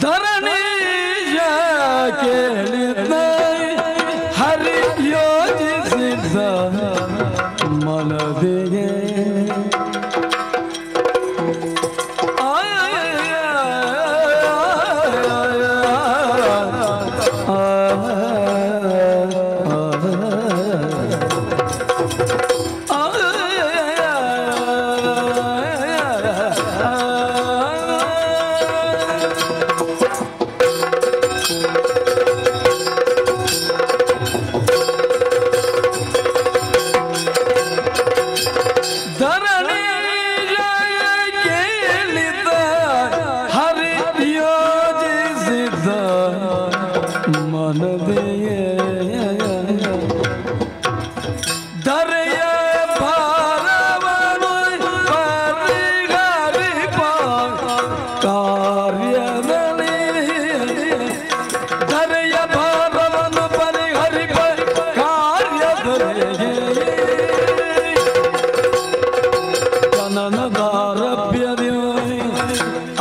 ಧರಣೀಯ ಕೇಳಿದ ಹರಿ ಯೋಜಿಸಿದ್ದ ಮನದಿಗೆ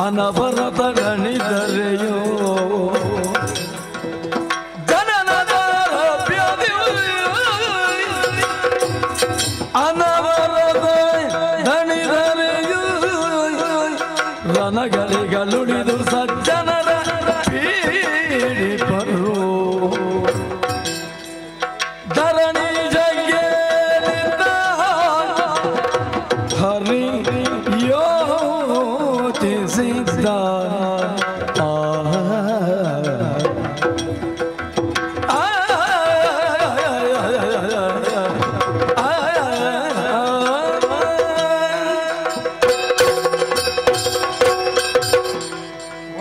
ಅನವರತ ಗಣಿದರೆಯೋ ಅನವರತ ಗಣಿದರೆಯೋ ರಣಗಳಿಗಲುಡಿದು ಸಜ್ಜನರ ಪೀಡಿಪರು ಧರಣಿ ಜಗ್ಗೇನಿದ್ದ ಹರಿ ಯೋಚಿಸಿದ್ದ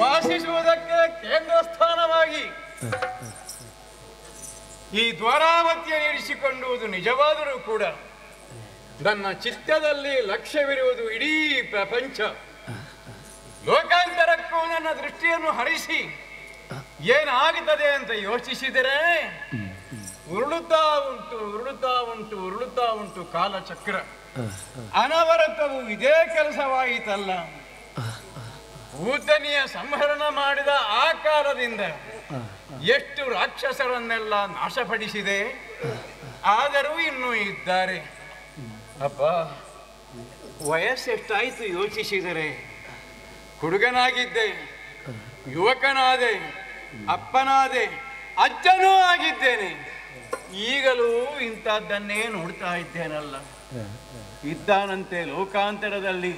ವಾಸಿಸುವುದಕ್ಕೆ ಕೇಂದ್ರ ಸ್ಥಾನವಾಗಿ ಈ ದ್ವಾರಾವತಿಯನ್ನು ಇರಿಸಿಕೊಳ್ಳುವುದು ನಿಜವಾದರೂ ಕೂಡ ನನ್ನ ಚಿತ್ತದಲ್ಲಿ ಲಕ್ಷ್ಯವಿರುವುದು ಇಡೀ ಪ್ರಪಂಚ. ಲೋಕಾಂತರಕ್ಕೂ ನನ್ನ ದೃಷ್ಟಿಯನ್ನು ಹರಿಸಿ ಏನಾಗುತ್ತದೆ ಅಂತ ಯೋಚಿಸಿದರೆ ಉರುಳುತ್ತಾ ಉಂಟು ಕಾಲಚಕ್ರ. ಅನವರತವು ಇದೇ ಕೆಲಸವಾಯಿತಲ್ಲ. ಭೂತನಿಯ ಸಂಹರಣ ಮಾಡಿದ ಆ ಕಾಲದಿಂದ ಎಷ್ಟು ರಾಕ್ಷಸರನ್ನೆಲ್ಲ ನಾಶಪಡಿಸಿದೆ. ಆದರೂ ಇನ್ನೂ ಇದ್ದಾರೆ. ಅಪ್ಪ, ವಯಸ್ಸೆಷ್ಟಾಯಿತು ಯೋಚಿಸಿದರೆ. ಹುಡುಗನಾಗಿದ್ದೆ, ಯುವಕನಾದೆ, ಅಪ್ಪನಾದೆ, ಅಜ್ಜನೂ ಆಗಿದ್ದೇನೆ. ಈಗಲೂ ಇಂಥದ್ದನ್ನೇ ನೋಡ್ತಾ ಇದ್ದೇನಲ್ಲ. ಇದ್ದಾನಂತೆ ಲೋಕಾಂತರದಲ್ಲಿ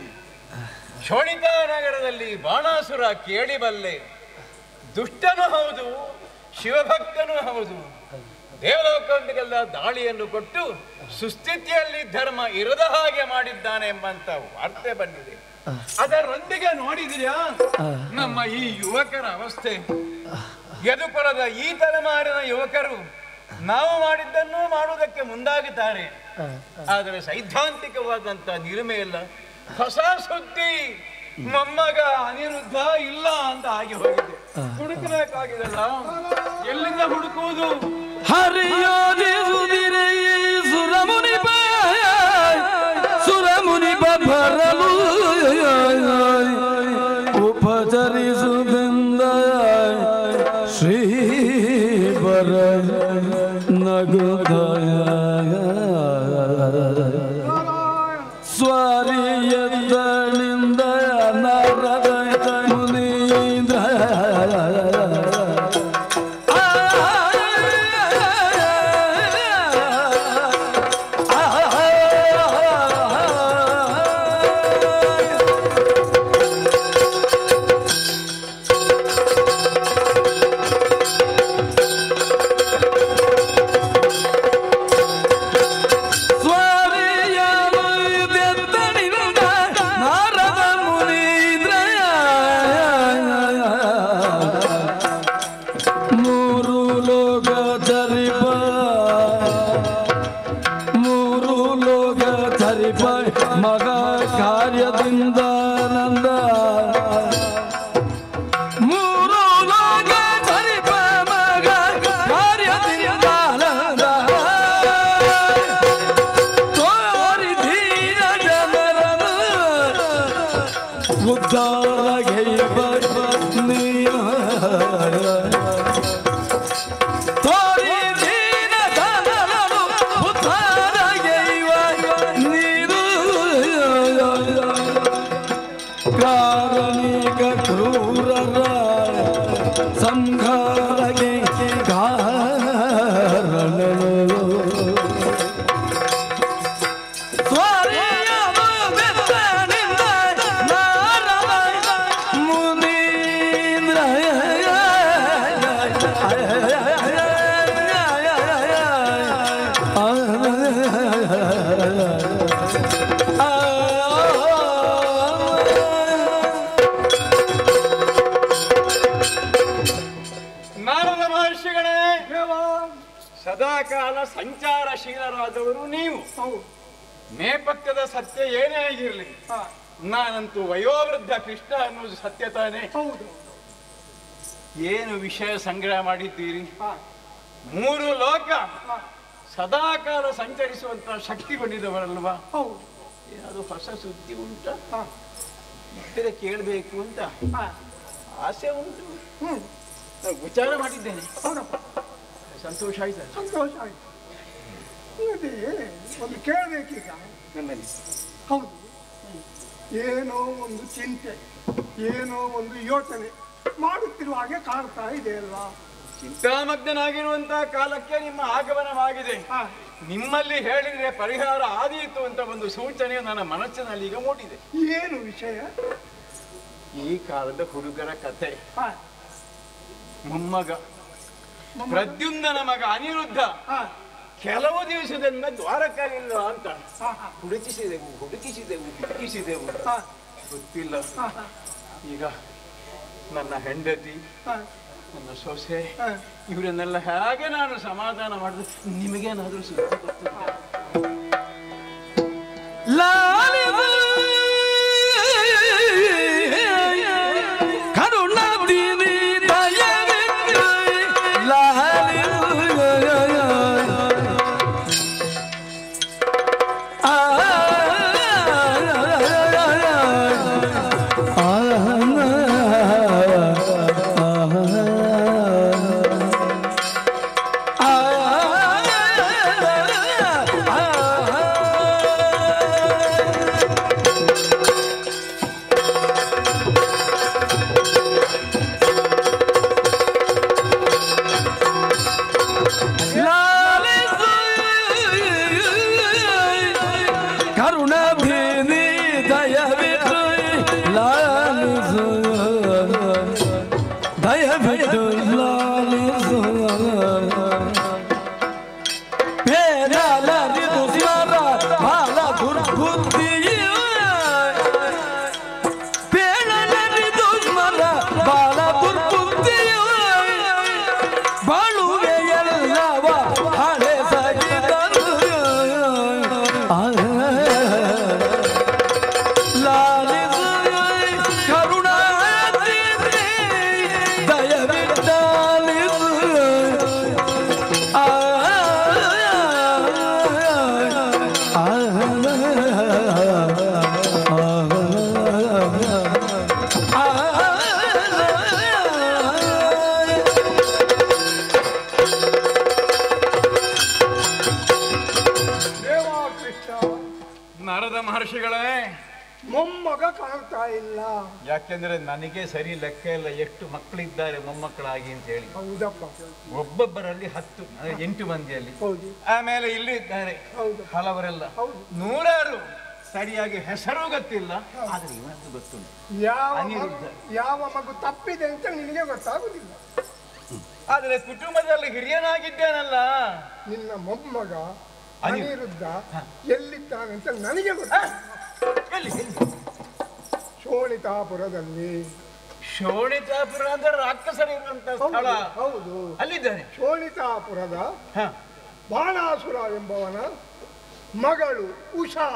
ಶೋಣಿತಾ ನಗರದಲ್ಲಿ ಬಾಣಾಸುರ ಕೇಳಿಬಲ್ಲೆ. ದುಷ್ಟನೂ ಹೌದು, ಶಿವಭಕ್ತನೂ ಹೌದು. ದೇವಲೋಕಗಳಿಗೆಲ್ಲ ದಾಳಿಯನ್ನು ಕೊಟ್ಟು ಸುಸ್ಥಿತಿಯಲ್ಲಿ ಧರ್ಮ ಇರದ ಹಾಗೆ ಮಾಡಿದ್ದಾನೆ ಎಂಬಂತ ವಾರ್ತೆ ಬಂದಿದೆ. ಅದರೊಂದಿಗೆ ನೋಡಿದಿರಾ ನಮ್ಮ ಈ ಯುವಕರ ಅವಸ್ಥೆ? ಯದುಕುಲದ ಈ ತಲೆಮಾರಿನ ಯುವಕರು ನಾವು ಮಾಡಿದ್ದನ್ನು ಮಾಡುವುದಕ್ಕೆ ಮುಂದಾಗುತ್ತಾರೆ. ಆದರೆ ಸೈದ್ಧಾಂತಿಕವಾದಂತ ನಿಲುಮೆ ಇಲ್ಲ. ಹೊಸ ಸುದ್ದಿ, ಮೊಮ್ಮಗ ಅನಿರುದ್ಧ ಇಲ್ಲ ಅಂತ ಆಗಿ ಹೋಗಿದೆ. ಹುಡುಕಬೇಕಾಗಿದಲ್ಲ, ಎಲ್ಲಿಂದ ಹುಡುಕುವುದು? ಹರಿಯೋದಿರುದಿರೆ ಸುರಮುನಿ ಬರಲು ಉಪಚರಿಸುವುದೆಂದ ಶ್ರೀಬರ ನಗುದಯ ಸ್ವಾರಿಯದ್ದಳಿಂದ ನರದ ಮುನೀಂದ್ರ ಸಂಘಾರಗೆ ಕಾರಣನು ಸ್ವರ್ಯದ ಬೆತ್ತನಿಂದ ನಾರದ ಮುನೀಂದ್ರ ಸದಾಕಾಲ ಸಂಚಾರಶೀಲರಾದವರು ನೀವು. ನೇಪಥ್ಯದ ಸತ್ಯ ಏನೇ ಆಗಿರಲಿ, ನಾನಂತೂ ವಯೋವೃದ್ಧ ಕೃಷ್ಣ ಅನ್ನೋದು ಸತ್ಯ ತಾನೇ. ಏನು ವಿಷಯ ಸಂಗ್ರಹ ಮಾಡಿದ್ದೀರಿ? 3 ಲೋಕ ಸದಾಕಾಲ ಸಂಚರಿಸುವಂತ ಶಕ್ತಿ ಬಂದಿದವರಲ್ವಾ? ಏನಾದ್ರು ಹೊಸ ಸುದ್ದಿ ಉಂಟಾ? ಇದ್ದರೆ ಕೇಳಬೇಕು ಅಂತ ಆಸೆ ಉಂಟು. ವಿಚಾರ ಮಾಡಿದ್ದೇನೆ. ಸಂತೋಷ ಆಯ್ತು. ಸಂತೋಷ ಆಯ್ತು. ಒಂದು ಕೇಳಬೇಕೀಗ ನನ್ನಲ್ಲಿ. ಹೌದು, ಏನೋ ಒಂದು ಚಿಂತೆ, ಏನೋ ಒಂದು ಯೋಚನೆ ಮಾಡುತ್ತಿರುವ ಹಾಗೆ ಕಾಣ್ತಾ ಇದೆ ಅಲ್ವಾ? ಚಿಂತಾಮಗ್ನಾಗಿರುವಂತಹ ಕಾಲಕ್ಕೆ ನಿಮ್ಮ ಆಗಮನವಾಗಿದೆ. ನಿಮ್ಮಲ್ಲಿ ಹೇಳಿದ್ರೆ ಪರಿಹಾರ ಆದೀತು ಅಂತ ಒಂದು ಸೂಚನೆ ನನ್ನ ಮನಸ್ಸಿನಲ್ಲಿ ಈಗ ಮೂಡಿದೆ. ಏನು ವಿಷಯ? ಈ ಕಾಲದ ಹುಡುಗರ ಕಥೆ. ಮೊಮ್ಮಗ ಪ್ರದ್ಯುಮ್ನ ಮಗ ಅನಿರುದ್ಧ ಕೆಲವು ದಿವಸದಿಂದ ದ್ವಾರಕಲಿಲ್ಲ ಅಂತ ಹುಡುಕಿಸಿದೆವು ಗೊತ್ತಿಲ್ಲ. ಈಗ ನನ್ನ ಹೆಂಡತಿ, ನನ್ನ ಸೊಸೆ, ಇವರನ್ನೆಲ್ಲ ಹೇಗೆ ನಾನು ಸಮಾಧಾನ ಮಾಡಿದೆ? ನಿಮಗೇನಾದ್ರೂ ಸುದ್ದಿ ಗೊತ್ತಿಲ್ಲ? ಮೊಮ್ಮಗ ಕಾಣ್ತಾ ಇಲ್ಲ. ಯಾಕೆಂದ್ರೆ ನನಗೆ ಸರಿ ಲೆಕ್ಕ ಇಲ್ಲ ಎಷ್ಟು ಮಕ್ಕಳಿದ್ದಾರೆ ಮೊಮ್ಮಕ್ಕಳಾಗಿ ಅಂತ ಹೇಳಿ. ಹೌದಪ್ಪ, ಒಬ್ಬೊಬ್ಬರಲ್ಲಿ 8 ಮಂದಿಯಲ್ಲಿ. ಆಮೇಲೆ ಇಲ್ಲಿ ಇದ್ದಾರೆ ಹಲವರೆಲ್ಲ, 100 ಸರಿಯಾಗಿ ಹೆಸರು ಗೊತ್ತಿಲ್ಲ. ಆದ್ರೆ ಇವತ್ತು ಗೊತ್ತುಂಟು ಯಾವ ಮಗು ತಪ್ಪಿದೆ ಅಂತ ನಿನಗೆ ಗೊತ್ತಾಗುದಿಲ್ಲ. ಆದ್ರೆ ಕುಟುಂಬದಲ್ಲಿ ಹಿರಿಯನಾಗಿದ್ದೇನಲ್ಲ. ನಿನ್ನ ಮೊಮ್ಮಗ ಅನಿರುದ್ಧ ಎಲ್ಲಿದ್ದಾನಂತ ನನಗೆ ಗೊತ್ತ. ಶೋಣಿತಾಪುರದಲ್ಲಿ. ಶೋಣಿತಾಪುರ ಅಂದ್ರೆ ರಾಕ್ಷಸರಿರುವಂತ ಸ್ಥಳ. ಹೌದು, ಅಲ್ಲಿದ್ದಾನೆ. ಶೋಣಿತಾಪುರದ ಬಾಣಾಸುರ ಎಂಬವನ ಮಗಳು ಉಷಾ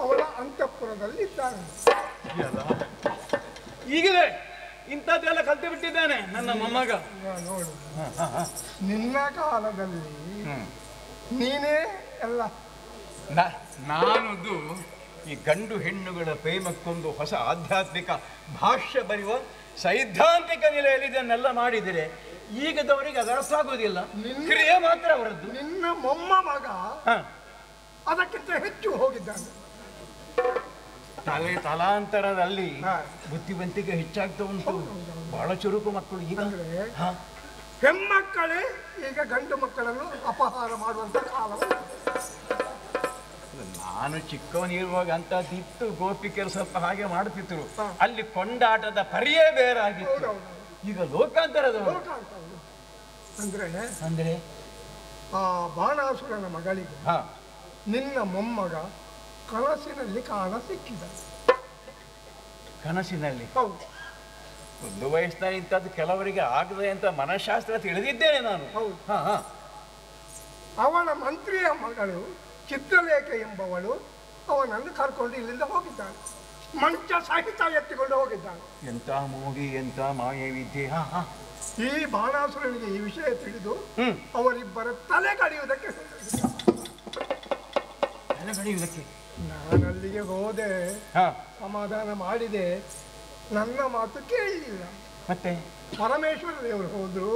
ಅವಳ ಅಂತಃಪುರದಲ್ಲಿದ್ದಾನೆ. ಈಗಲೇ ಇಂಥದ್ದೆಲ್ಲ ಕಲ್ತು ಬಿಟ್ಟಿದ್ದಾನೆ ನನ್ನ ಮೊಮ್ಮಗ. ನೋಡು, ನಿನ್ನ ಕಾಲದಲ್ಲಿ ನೀನೇ ಎಲ್ಲ. ನಾನದ್ದು ಈ ಗಂಡು ಹೆಣ್ಣುಗಳ ಪ್ರೇಮಕ್ಕೊಂದು ಹೊಸ ಆಧ್ಯಾತ್ಮಿಕ ಭಾಷ್ಯ ಬರೆಯುವ ಸೈದ್ಧಾಂತಿಕ ನೆಲೆಯಲ್ಲಿ ಇದನ್ನೆಲ್ಲ ಮಾಡಿದರೆ ಈಗದವರಿಗೆ ಅದು ಅರ್ಥ ಆಗೋದಿಲ್ಲ. ಕ್ರಿಯೆ ಮಾತ್ರ ಅವರದ್ದು. ನಿನ್ನ ಮೊಮ್ಮ ಮಗ ಅದಕ್ಕಿಂತ ಹೆಚ್ಚು ಹೋಗಿದ್ದಾನೆ. ತಲಾಂತರದಲ್ಲಿ ಬುದ್ಧಿವಂತಿಕೆ ಹೆಚ್ಚಾಗ್ತಾ ಉಂಟು. ಬಹಳ ಚುರುಕು ಮಕ್ಕಳು ಈಗ. ಹೆಣ್ಮಕ್ಕಳೇ ಈಗ ಗಂಡು ಮಕ್ಕಳನ್ನು ಅಪಹಾರ ಮಾಡುವಂತ ಕಾಲ. ನಾನು ಚಿಕ್ಕವನಿರುವಾಗ ಅಂತದಿತ್ತು, ಗೋಪಿಕೆರು ಸ್ವಲ್ಪ ಹಾಗೆ ಮಾಡುತ್ತಿದ್ರು. ಅಲ್ಲಿ ಕೊಂಡಾಟದ ಪರಿಯೇ ಬೇರೆ ಆಗಿತ್ತು. ಈಗ ಲೋಕಾಂತರದವರು ಅಂದ್ರೆ ಆ ಬಾಣಾಸುರನ ಮಗಳಿಗೆ ನಿನ್ನ ಮೊಮ್ಮಗ ಕನಸಿನಲ್ಲಿ ಕಾಣ ಸಿಕ್ಕಿದ. ಕನಸಿನಲ್ಲಿ? ಒಂದು ವಯಸ್ಸಿನಲ್ಲಿ ಇಂಥದ್ದು ಕೆಲವರಿಗೆ ಆಗದೆ ಅಂತ ಮನಃಶಾಸ್ತ್ರ ತಿಳಿದಿದ್ದೇನೆ ನಾನು. ಅವನ ಮಂತ್ರಿಯ ಮಗಳು ಚಿತ್ರಲೇಖ ಎಂಬವಳು ಅವನನ್ನು ಕರ್ಕೊಂಡು ಇಲ್ಲಿಂದ ಹೋಗಿದ್ದಾಳೆ. ಮಂಚ ಸಹಿತ ಎತ್ತಿಕೊಂಡು ಹೋಗಿದ್ದಾಳೆ. ಎಂತ ಮೋಗಿ, ಎಂತ ಮಾಯವಿದ್ಯೆ. ಈ ಬಾಣಾಸುರನಿಗೆ ಈ ವಿಷಯ ತಿಳಿದು ಅವರಿಬ್ಬರ ತಲೆ ಕಡಿಯುವುದಕ್ಕೆ ನಾನಲ್ಲಿಗೆ ಹೋದೆ, ಸಮಾಧಾನ ಮಾಡಿದೆ. ನನ್ನ ಮಾತು ಕೇಳಲಿಲ್ಲ. ಮತ್ತೆ ಪರಮೇಶ್ವರ ದೇವರು ಹೋದ್ರು,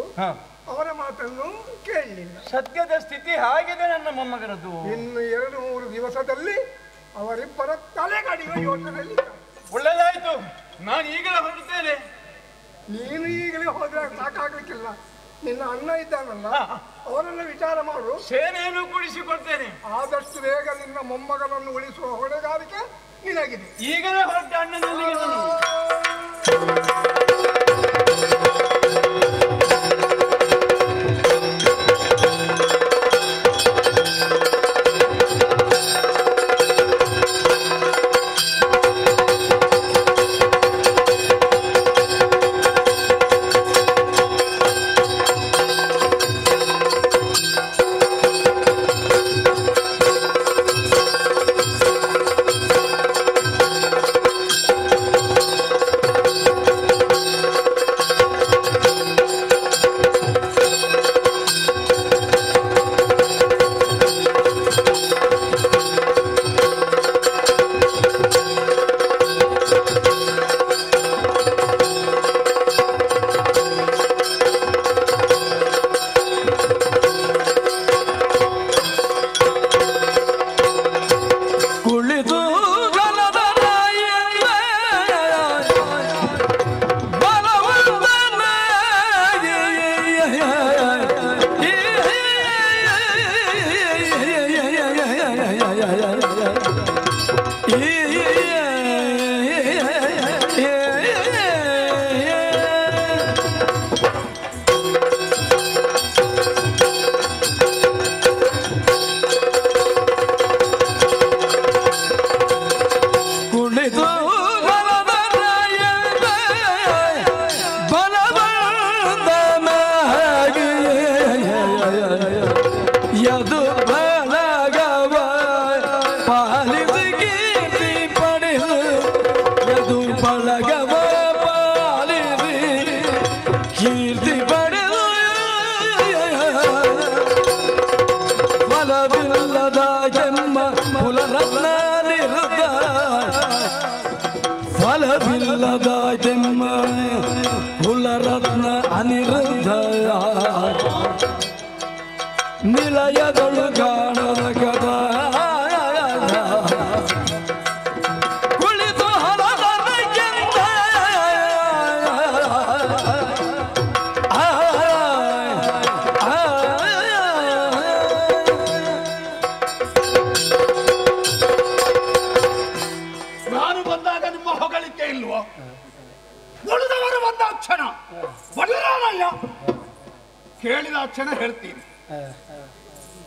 ಅವರ ಮಾತನ್ನು ಕೇಳಲಿಲ್ಲ. ಸದ್ಯದ ಸ್ಥಿತಿ ಹಾಗಿದೆ ನನ್ನ ಮೊಮ್ಮಗನದು. ಇನ್ನು 2-3 ದಿವಸದಲ್ಲಿ ಅವರಿಬ್ಬರ ತಲೆ ಕಡಿಯುವ ಯೋಚನೆಯಲ್ಲಿ. ಒಳ್ಳೆದಾಯ್ತು, ನಾನು ಈಗಲೇ ಹೊರಡ್ತೇನೆ. ನೀನು ಈಗಲೇ ಹೋದ್ರೆ ಸಾಕಾಗ್ಲಿಕ್ಕಿಲ್ಲ. ನಿನ್ನ ಅಣ್ಣ ಇದ್ದಾನಲ್ಲ, ಅವರೆಲ್ಲ ವಿಚಾರ ಮಾಡು. ಸೇನೆಯನ್ನು ಕೂಡಿಸಿಕೊಡ್ತೇನೆ. ಆದಷ್ಟು ಬೇಗ ನಿನ್ನ ಮೊಮ್ಮಗನನ್ನು ಉಳಿಸುವ ಹೊಣೆಗಾರಿಕೆ ನಿನಗಿದೆ. ಈಗಲೇ ಹೊರಟ ಅಣ್ಣನೊಂದಿಗೆ ನಿಲಯದೊಳು ಕಾಣದ ಕದ ಕುಳಿತು ಹಲದರಕ್ಕೆಂದ ನಾನು ಬಂದಾಗ ನಿಮ್ಮ ಹೊಗಳಿಕೆ ಇಲ್ವೋ? ಉಳಿದವರು ಬಂದ ಕ್ಷಣ ಬಲರಾಮಯ್ಯ ಕೇಳಿದ ಕ್ಷಣ ಹೇಳ್ತೀನಿ.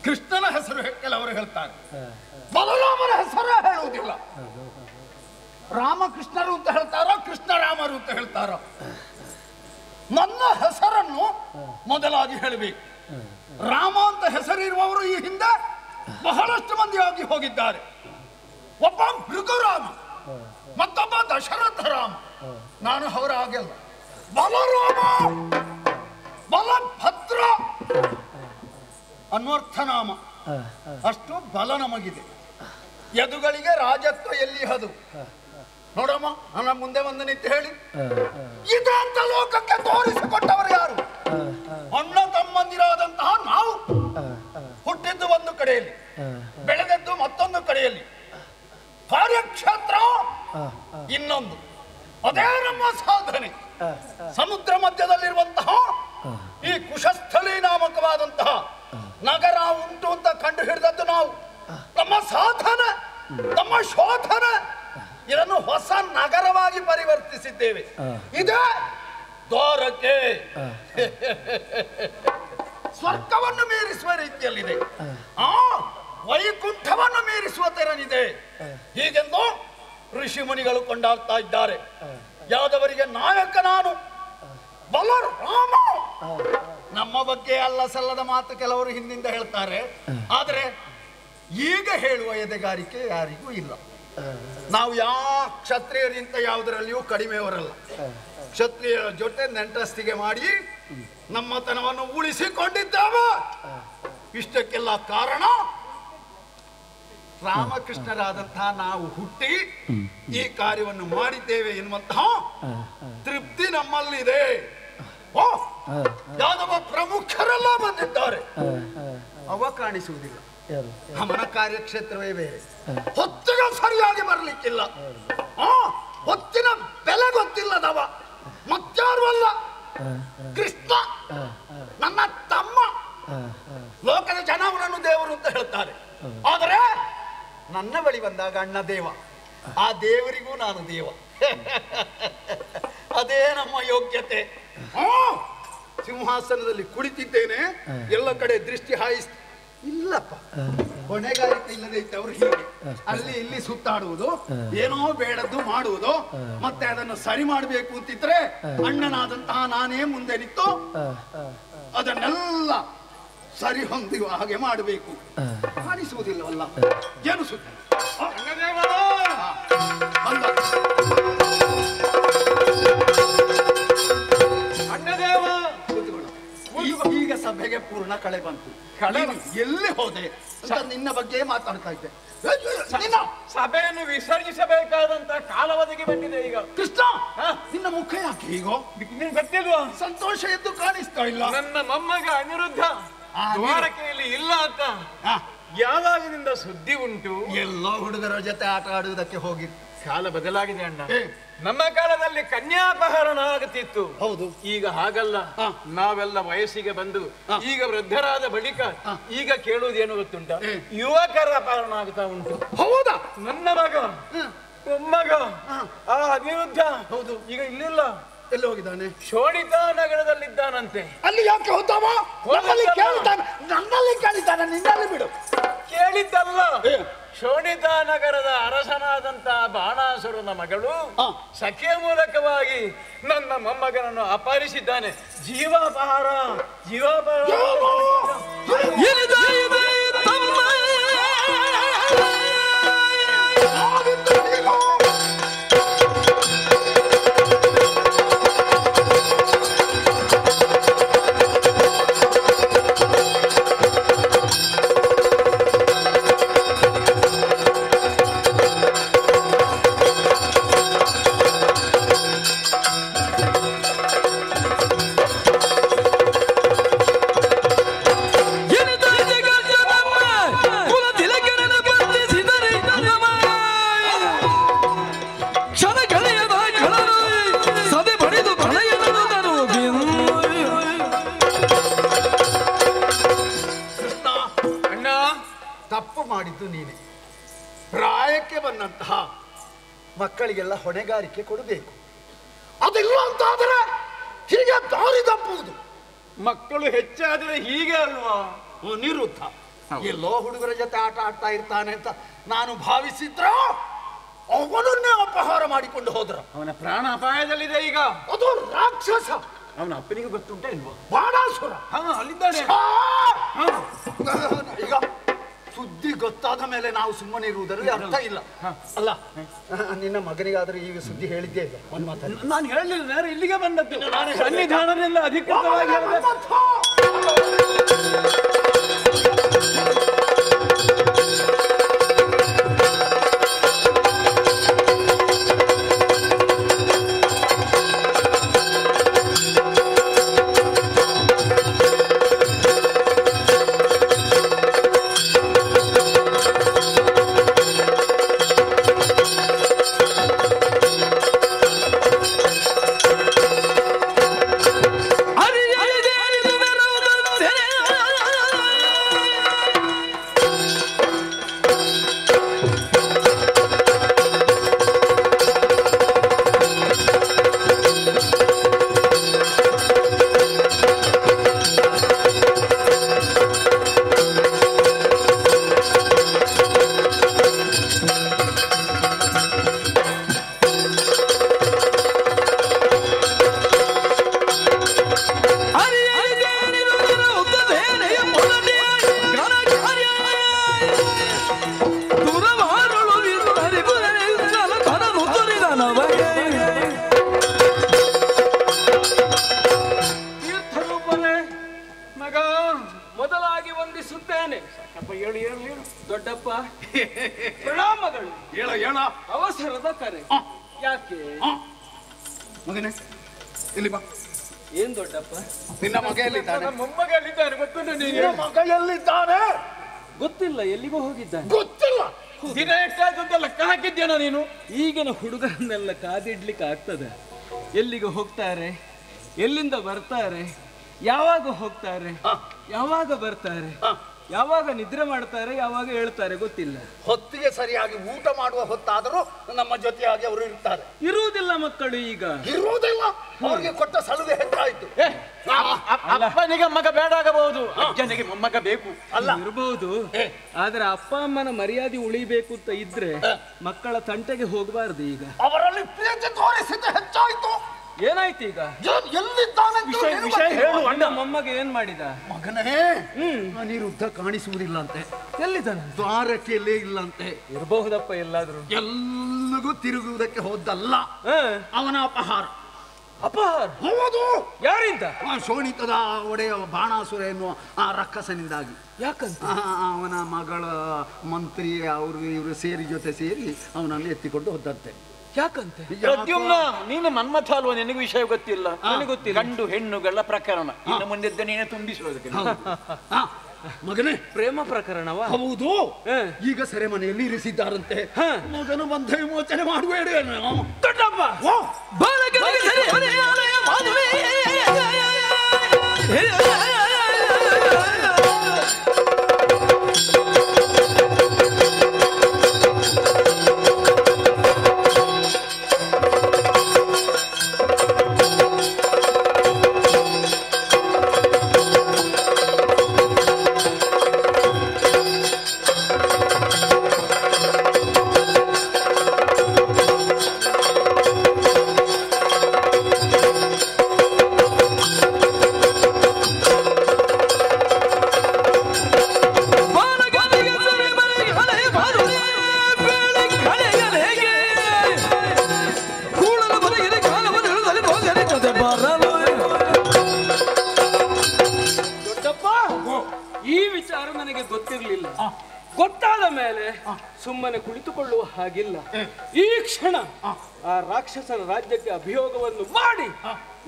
ಕೃಷ್ಣನ ಹೆಸರು ಕೆಲವರು ಹೇಳ್ತಾರೆ, ಬಲರಾಮನ ಹೆಸರೇ ಹೇಳುವುದಿಲ್ಲ. ರಾಮಕೃಷ್ಣರು ಅಂತ ಹೇಳ್ತಾರೋ ಕೃಷ್ಣರಾಮರು ಅಂತ ಹೇಳ್ತಾರೋ? ನನ್ನ ಹೆಸರನ್ನು ಮೊದಲಾಗಿ ಹೇಳಬೇಕು. ರಾಮ ಅಂತ ಹೆಸರಿರುವವರು ಈ ಹಿಂದೆ ಬಹಳಷ್ಟು ಮಂದಿ ಆಗಿ ಹೋಗಿದ್ದಾರೆ. ಒಬ್ಬ ಭೃಗುರಾಮ, ಮತ್ತೊಬ್ಬ ದಶರಥ ರಾಮ. ನಾನು ಅವರ ಹಾಗೆಲ್ಲ. ಬಲರಾಮ, ಬಲಭದ್ರ ಅನ್ವರ್ಥ ನಾಮ, ಅಷ್ಟು ಬಲ ನಮಗಿದೆ. ಯದುಗಳಿಗೆ ರಾಜತ್ವ ಎಲ್ಲಿ ಹದು ನೋಡಮ್ಮ, ನನ್ನ ಮುಂದೆ ಒಂದು ನಿಂತು ಹೇಳಿ, ಇದಂತ ಲೋಕಕ್ಕೆ ತೋರಿಸಿಕೊಟ್ಟವರು ಯಾರು? ಅಣ್ಣ ತಮ್ಮಂದಿರಾದಂತಹ ನಾವು ಹುಟ್ಟಿದ್ದು ಒಂದು ಕಡೆಯಲ್ಲಿ, ಬೆಳೆದದ್ದು ಮತ್ತೊಂದು ಕಡೆಯಲ್ಲಿ, ಕಾರ್ಯಕ್ಷೇತ್ರ ಇನ್ನೊಂದು. ಅದೇ ನಮ್ಮ ಸಾಧನೆ. ಸಮುದ್ರ ಮಧ್ಯದಲ್ಲಿರುವಂತಹ ಈ ಕುಶಸ್ಥಲಿ ನಾಮಕವಾದಂತಹ ನಗರ ಉಂಟು ಅಂತ ಕಂಡು ಹಿಡಿದದ್ದು ನಾವು. ನಮ್ಮ ಸಾಧನೆ, ನಮ್ಮ ಶೋಧನೆ, ಇದನ್ನು ಹೊಸ ನಗರವಾಗಿ ಪರಿವರ್ತಿಸಿದ್ದೇವೆ. ಇದೇ ದ್ವಾರಕೆ ಸ್ವರ್ಗವನ್ನು ಮೀರಿಸುವ ರೀತಿಯಲ್ಲಿದೆ, ವೈಕುಂಠವನ್ನು ಮೀರಿಸುವ ತೆರನಿದೆ. ಹೀಗೆಂದು ಋಷಿ ಮುನಿಗಳು ಕೊಂಡಾಡ್ತಾ ಇದ್ದಾರೆ. ಯಾದವರಿಗೆ ನಾಯಕ ನಾನು, ಬಲರಾಮ. ನಮ್ಮ ಬಗ್ಗೆ ಅಲ್ಲ ಸಲ್ಲದ ಮಾತು ಕೆಲವರು ಹಿಂದಿಂದ ಹೇಳ್ತಾರೆ, ಆದರೆ ಈಗ ಹೇಳುವ ಎದೆಗಾರಿಕೆ ಯಾರಿಗೂ ಇಲ್ಲ. ನಾವು ಕ್ಷತ್ರಿಯರಿಂದ ಯಾವುದರಲ್ಲಿಯೂ ಕಡಿಮೆಯವರಲ್ಲ. ಕ್ಷತ್ರಿಯರ ಜೊತೆ ನೆಂಟಸ್ತಿಗೆ ಮಾಡಿ ನಮ್ಮತನವನ್ನು ಉಳಿಸಿಕೊಂಡಿದ್ದೇವೆ. ಇಷ್ಟಕ್ಕೆಲ್ಲ ಕಾರಣ ರಾಮಕೃಷ್ಣರಾದಂತಹ ನಾವು ಹುಟ್ಟಿ ಈ ಕಾರ್ಯವನ್ನು ಮಾಡಿದ್ದೇವೆ ಎನ್ನುವಂತಹ ತೃಪ್ತಿ ನಮ್ಮಲ್ಲಿದೆ. ಯಾದವ ಪ್ರಮುಖರೆಲ್ಲ ಬಂದಿದ್ದಾರೆ, ಅವ ಕಾಣಿಸುವುದಿಲ್ಲ. ಅವನ ಕಾರ್ಯಕ್ಷೇತ್ರವೇ ಬೇರೆ. ಹೊತ್ತಿಗೆ ಸರಿಯಾಗಿ ಬರಲಿಕ್ಕಿಲ್ಲ, ಹೊತ್ತಿನ ಬೆಲೆ ಗೊತ್ತಿಲ್ಲದವ ಮತ್ತಾರು ಅಲ್ಲ, ಕೃಷ್ಣ ನನ್ನ ತಮ್ಮ. ಲೋಕದ ಜನ ಅವನನ್ನು ದೇವರು ಅಂತ ಹೇಳ್ತಾರೆ, ಆದರೆ ನನ್ನ ಬಳಿ ಬಂದಾಗ ಅಣ್ಣ ದೇವ, ಆ ದೇವರಿಗೂ ನಾನು ದೇವ. ಅದೇ ನಮ್ಮ ಯೋಗ್ಯತೆ. ಸಿಂಹಾಸನದಲ್ಲಿ ಕುಳಿತಿದ್ದೇನೆ, ಎಲ್ಲ ಕಡೆ ದೃಷ್ಟಿ ಹಾಯಿಸ್ ಇಲ್ಲಪ್ಪ, ಹೊಣೆಗಾರಿಕೆ ಇಲ್ಲದೆ ಇದ್ದವರು ಹೀಗೆ ಅಲ್ಲಿ ಇಲ್ಲಿ ಸುತ್ತಾಡುವುದು, ಏನೋ ಬೇಡದ್ದು ಮಾಡುವುದು, ಮತ್ತೆ ಅದನ್ನು ಸರಿ ಮಾಡಬೇಕು ಅಂತಿದ್ರೆ ಅಣ್ಣನಾದಂತಹ ನಾನೇ ಮುಂದೆ ನಿಂತು ಅದನ್ನೆಲ್ಲ ಸರಿ ಹೊಂದುವ ಹಾಗೆ ಮಾಡಬೇಕು. ಕಾಣಿಸುವುದಿಲ್ಲವಲ್ಲ, ಏನು ಸುತ್ತ ಈಗ ಸಭೆಗೆ ಪೂರ್ಣ ಕಳೆ ಬಂತು. ಎಲ್ಲಿ ಹೋದೆ ಅಂತ ನಿನ್ನ ಬಗ್ಗೆ ಮಾತಾಡ್ತಾ ಇದ್ದೆ. ಸಭೆಯನ್ನು ವಿಸರ್ಜಿಸಬೇಕಾದಂತ ಕಾಲಾವಧಿಗೆ ಬಂದಿದೆ ಈಗ. ಕೃಷ್ಣ, ನಿನ್ನ ಮುಖ ಯಾಕೆ ಹೀಗೋ? ನಿನ್ ಗೊತ್ತಿಲ್ವಾ? ಸಂತೋಷ ಎದ್ದು ಕಾಣಿಸ್ತಾ ಇಲ್ಲ. ನನ್ನ ಮೊಮ್ಮಗ ಅನಿರುದ್ಧ ದ್ವಾರಕೆಯಲ್ಲಿ ಇಲ್ಲ ಅಂತ ಯಾವಾಗಿನಿಂದ ಸುದ್ದಿ ಉಂಟು. ಎಲ್ಲೋ ಹುಡುಗರ ಜೊತೆ ಆಟ ಆಡುವುದಕ್ಕೆ ಹೋಗಿ. ಕಾಲ ಬದಲಾಗಿದೆ ಅಣ್ಣ. ನಮ್ಮ ಕಾಲದಲ್ಲಿ ಕನ್ಯಾಪಹರಣ ಆಗುತ್ತಿತ್ತು. ಹೌದು, ಈಗ ಹಾಗಲ್ಲ. ನಾವೆಲ್ಲ ವಯಸ್ಸಿಗೆ ಬಂದು ಈಗ ವೃದ್ಧರಾದ ಬಳಿಕ ಈಗ ಕೇಳುವುದೇನು ಗೊತ್ತುಂಟ, ಯುವಕರ ಅಪಹರಣ ಆಗ್ತಾ ಉಂಟು. ಹೌದಾ? ನನ್ನ ಮಗ ಮೊಮ್ಮಗ ಆ ಅನಿರುದ್ಧ ಹೌದು ಈಗ ಇಲ್ಲಿಲ್ಲ. ಎಲ್ಲಿ ಹೋಗಿದ್ದಾನೆ? ಶೋಣಿತಾ ನಗರದಲ್ಲಿದ್ದಾನಂತೆ. ಅಲ್ಲಿ ಯಾಕೆ ಹೋದವ? ನನ್ನಲ್ಲಿ ಕೇಳಿದ್ದಾನೆ, ನಿನ್ನಲ್ಲಿ ಬಿಡು. ಕೇಳಿದ್ದಲ್ಲ, ಶೋಣಿತಾ ನಗರದ ಅರಸನಾದಂತ ಬಾಣಾಸುರನ ಮಗಳು ಸಖಿಯ ಮೂಲಕವಾಗಿ ನನ್ನ ಮೊಮ್ಮಗನನ್ನು ಅಪಹರಿಸಿದ್ದಾನೆ. ಜೀವಾಪಹಾರ. ಮಾಡಿದ್ದು ನೀನೆ. ಪ್ರಾಯಕ್ಕೆ ಬಂದಂತಹ ಮಕ್ಕಳಿಗೆಲ್ಲ ಹೊಣೆಗಾರಿಕೆ ಕೊಡಬೇಕು. ಅದಿಲ್ಲ ಅಂತಾದರೆ ಹೀಗೆ ದಾರಿ ತಪ್ಪುವುದು. ಮಕ್ಕಳು ಹೆಚ್ಚಾದರೆ ಹೀಗೆ ಅಲ್ವಾ? ನಿರುದ್ಧ ಎಲ್ಲೋ ಹುಡುಗರ ಜೊತೆ ಆಟ ಆಡ್ತಾ ಇರ್ತಾನೆ ಅಂತ ನಾನು ಭಾವಿಸಿದ್ರ ಅವನನ್ನೇ ಅಪಹಾರ ಮಾಡಿಕೊಂಡು ಹೋದ್ರ. ಅವನ ಪ್ರಾಣ ಅಪಾಯದಲ್ಲಿದೆ ಈಗ. ಅದು ರಾಕ್ಷಸ. ಅವನ ಅಪ್ಪನಿಗೆ ಗೊತ್ತುಂಟ ಇಲ್ವಾ? ಬಾಣಾಸುರ. ಅಲ್ಲಿದ್ದಾನೆ. ಈಗ ಸುದ್ದಿ ಗೊತ್ತಾದ ಮೇಲೆ ನಾವು ಸುಮ್ಮನೆ ಇರುವುದರಲ್ಲಿ ಅರ್ಥ ಇಲ್ಲ. ಅಲ್ಲ, ನಿನ್ನ ಮಗನಿಗಾದ್ರೆ ಈಗ ಸುದ್ದಿ ಹೇಳಿದ್ದೇ ಇಲ್ಲ. ಒಂದು ಮಾತಾಡಿ. ನಾನು ಹೇಳಲಿಲ್ಲ, ಇಲ್ಲಿಗೆ ಬಂದದ್ದು. ಸನ್ನಿಧಾನದಿಂದ ಅಧಿಕೃತವಾಗಿ ದೊಡ್ಡಪ್ಪ ಪ್ರಣಾಮಗಳು. ಹೇಳ ಹೇಳ. ಅವಸರದ ಕರೆ ಯಾಕೆ? ಮಗನೇ ಇಲ್ಲಿ ಬಾ. ಏನ್ ದೊಡ್ಡಪ್ಪ? ನಿನ್ನ ಮಗ ಎಲ್ಲಿದ್ದಾನೆ? ಮೊಮ್ಮಗ ಎಲ್ಲಿದ್ದಾನೆ ಗೊತ್ತುಂಟು ನಿನ್ನ ನೀನು? ಮಗ ಎಲ್ಲಿದ್ದಾನೆ? ಗೊತ್ತಿಲ್ಲ, ಎಲ್ಲಿಗೋ ಹೋಗಿದ್ದಾನೆ. ಗೊತ್ತಿಲ್ಲ. ದಿನ ಎಷ್ಟಾಯ್ತು ಅಂತ ಲೆಕ್ಕ ಹಾಕಿದ್ದೇನೋ ನೀನು? ಈಗಿನ ಹುಡುಗರನ್ನೆಲ್ಲ ಕಾದಿಡ್ಲಿಕ್ಕೆ ಆಗ್ತದೆ? ಎಲ್ಲಿಗೆ ಹೋಗ್ತಾರೆ, ಎಲ್ಲಿಂದ ಬರ್ತಾರೆ, ಯಾವಾಗ ಹೋಗ್ತಾರೆ, ಯಾವಾಗ ಬರ್ತಾರೆ, ಯಾವಾಗ ನಿದ್ರೆ ಮಾಡ್ತಾರೆ, ಯಾವಾಗ ಹೇಳ್ತಾರೆ ಗೊತ್ತಿಲ್ಲ. ಹೊತ್ತಿಗೆ ಸರಿಯಾಗಿ ಊಟ ಮಾಡುವ ಹೊತ್ತಾದರೂ ನಮ್ಮ ಜೊತೆಯಾಗಿ ಅವರು ಇರ್ತಾರೆ. ಇರುವುದಿಲ್ಲ ಮಕ್ಕಳು ಈಗ. ಇರುವುದಿಲ್ಲ. ಅವ್ರಿಗೆ ಕೊಟ್ಟ ಸಲುವೆ ಹೆಚ್ಚಾಯ್ತು. ಅಪ್ಪನಿಗೆ ಮಗ ಬೇಡ ಆಗಬಹುದು, ಅಜ್ಜನಿಗೆ ಮೊಮ್ಮಗ ಬೇಕು. ಅಲ್ಲ ಇರಬಹುದು, ಆದ್ರೆ ಅಪ್ಪ ಅಮ್ಮನ ಮರ್ಯಾದೆ ಉಳಿಬೇಕು ಅಂತ ಇದ್ರೆ ಮಕ್ಕಳ ತಂಟೆಗೆ ಹೋಗಬಾರ್ದು. ಈಗ ಅವರಲ್ಲಿ ಪ್ರೀತಿ ತೋರಿಸಿದ ಹೆಚ್ಚಾಯ್ತು. ಏನಾಯ್ತು ಈಗ? ಎಲ್ಲಿದ್ದಾನೆ ವಿಷಯ ಹೇಳು. ಅಣ್ಣ ಮೊಮ್ಮಗ ಏನ್ ಮಾಡಿದ? ಮಗನೇ ಅನಿರುದ್ಧ ಕಾಣಿಸುವುದಿಲ್ಲ ಅಂತೆ. ಎಲ್ಲಿದ್ದಾನೆ? ದ್ವಾರಕೆಯಲ್ಲೇ ಇಲ್ಲಂತೆ. ಇರಬಹುದಪ್ಪ ಎಲ್ಲಾದ್ರೂ. ಎಲ್ಲಿಗೂ ತಿರುಗುವುದಕ್ಕೆ ಹೋದ್ದಲ್ಲ, ಅವನ ಅಪಹಾರ. ಅಪಹಾರ? ಹೌದು. ಯಾರಿಂದ? ಶೋಣಿತದ ಒಡೆಯ ಬಾಣಾಸುರ ಎನ್ನುವ ಆ ರಕ್ಕಸನಿಂದಾಗಿ. ಯಾಕಂತ? ಅವನ ಮಗಳ ಮಂತ್ರಿ ಅವರು ಇವರು ಜೊತೆ ಸೇರಿ ಅವನನ್ನು ಎತ್ತಿಕೊಂಡು ಹೋದಂತೆ. ಯಾಕಂತೆ? ಪ್ರದ್ಯುಮ್ನ, ನೀನು ಮನ್ಮಥ ಅಲ್ವಾ? ನಿನಗೆ ವಿಷಯ ಗೊತ್ತಿಲ್ಲ? ನನಗೆ ಗೊತ್ತಿಲ್ಲ. ಗಂಡು ಹೆಣ್ಣುಗಳ ಪ್ರಕರಣ ಇನ್ನು ಮುಂದೆ ನೀನೇ ತುಂಬಿಸುವುದಕ್ಕೆ. ಮಗನೇ, ಪ್ರೇಮ ಪ್ರಕರಣವಾ? ಹೌದು. ಈಗ ಸೆರೆಮನೆಯಲ್ಲಿ ಇರಿಸಿದ್ದಾರಂತೆ. ಮಗನು ಬಂಧ ವಿಮೋಚನೆ ಮಾಡುವೇಡ. ದೊಡ್ಡಪ್ಪ ಗೊತ್ತಾದ ಮೇಲೆ ಸುಮ್ಮನೆ ಕುಳಿತುಕೊಳ್ಳುವ ಹಾಗಿಲ್ಲ. ಈ ಕ್ಷಣ ಆ ರಾಕ್ಷಸನ ರಾಜ್ಯಕ್ಕೆ ಅಭಿಯೋಗವನ್ನು ಮಾಡಿ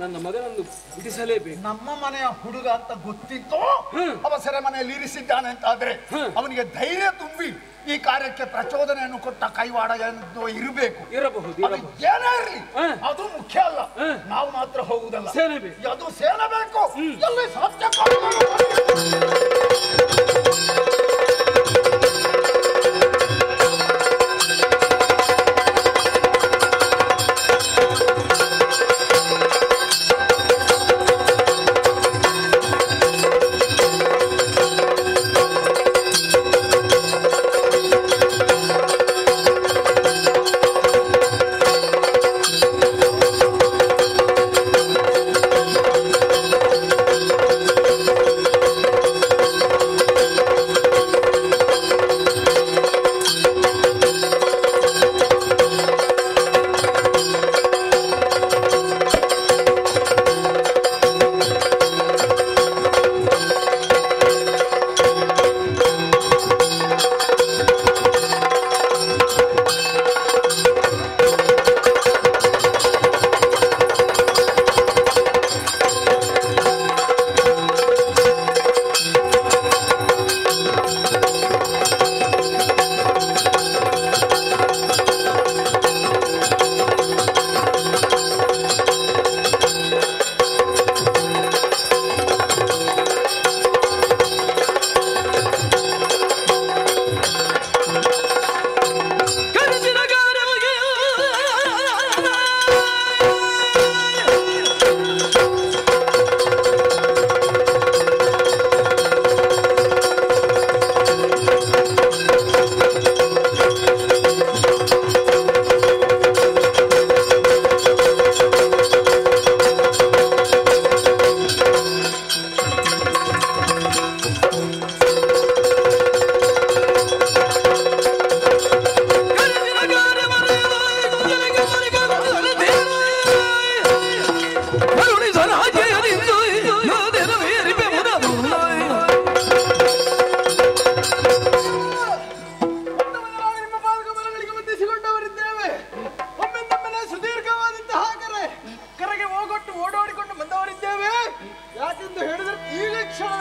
ನನ್ನ ಮಗನನ್ನು ಬಿಡಿಸಲೇಬೇಕು. ನಮ್ಮ ಮನೆಯ ಹುಡುಗ ಅಂತ ಗೊತ್ತಿತ್ತು, ಅವ ಸೆರೆಮನೆಯಲ್ಲಿ ಇರಿಸಿದ್ದಾನೆ ಅಂತ ಆದ್ರೆ ಅವನಿಗೆ ಧೈರ್ಯ ತುಂಬಿ ಈ ಕಾರ್ಯಕ್ಕೆ ಪ್ರಚೋದನೆಯನ್ನು ಕೊಟ್ಟ ಕೈವಾಡ ಇರಬೇಕು. ಇರಬಹುದು, ಏನೇ ಇರಲಿ, ಅದು ಮುಖ್ಯ ಅಲ್ಲ. ನಾವು ಮಾತ್ರ ಹೋಗುದಲ್ಲ, ಸೇನೆ ಬೇಕು. ಅದು ಸೇನೆ ಬೇಕು. ಎಲ್ಲಿ ಸಾಧ್ಯ ಬಿಟ್ಟು ಓಡಾಡಿಕೊಂಡು ಬಂದವರಿದ್ದೇವೆ. ಯಾಕೆಂದು ಹೇಳಿದ್ರೆ ಈಗ ಕ್ಷಣ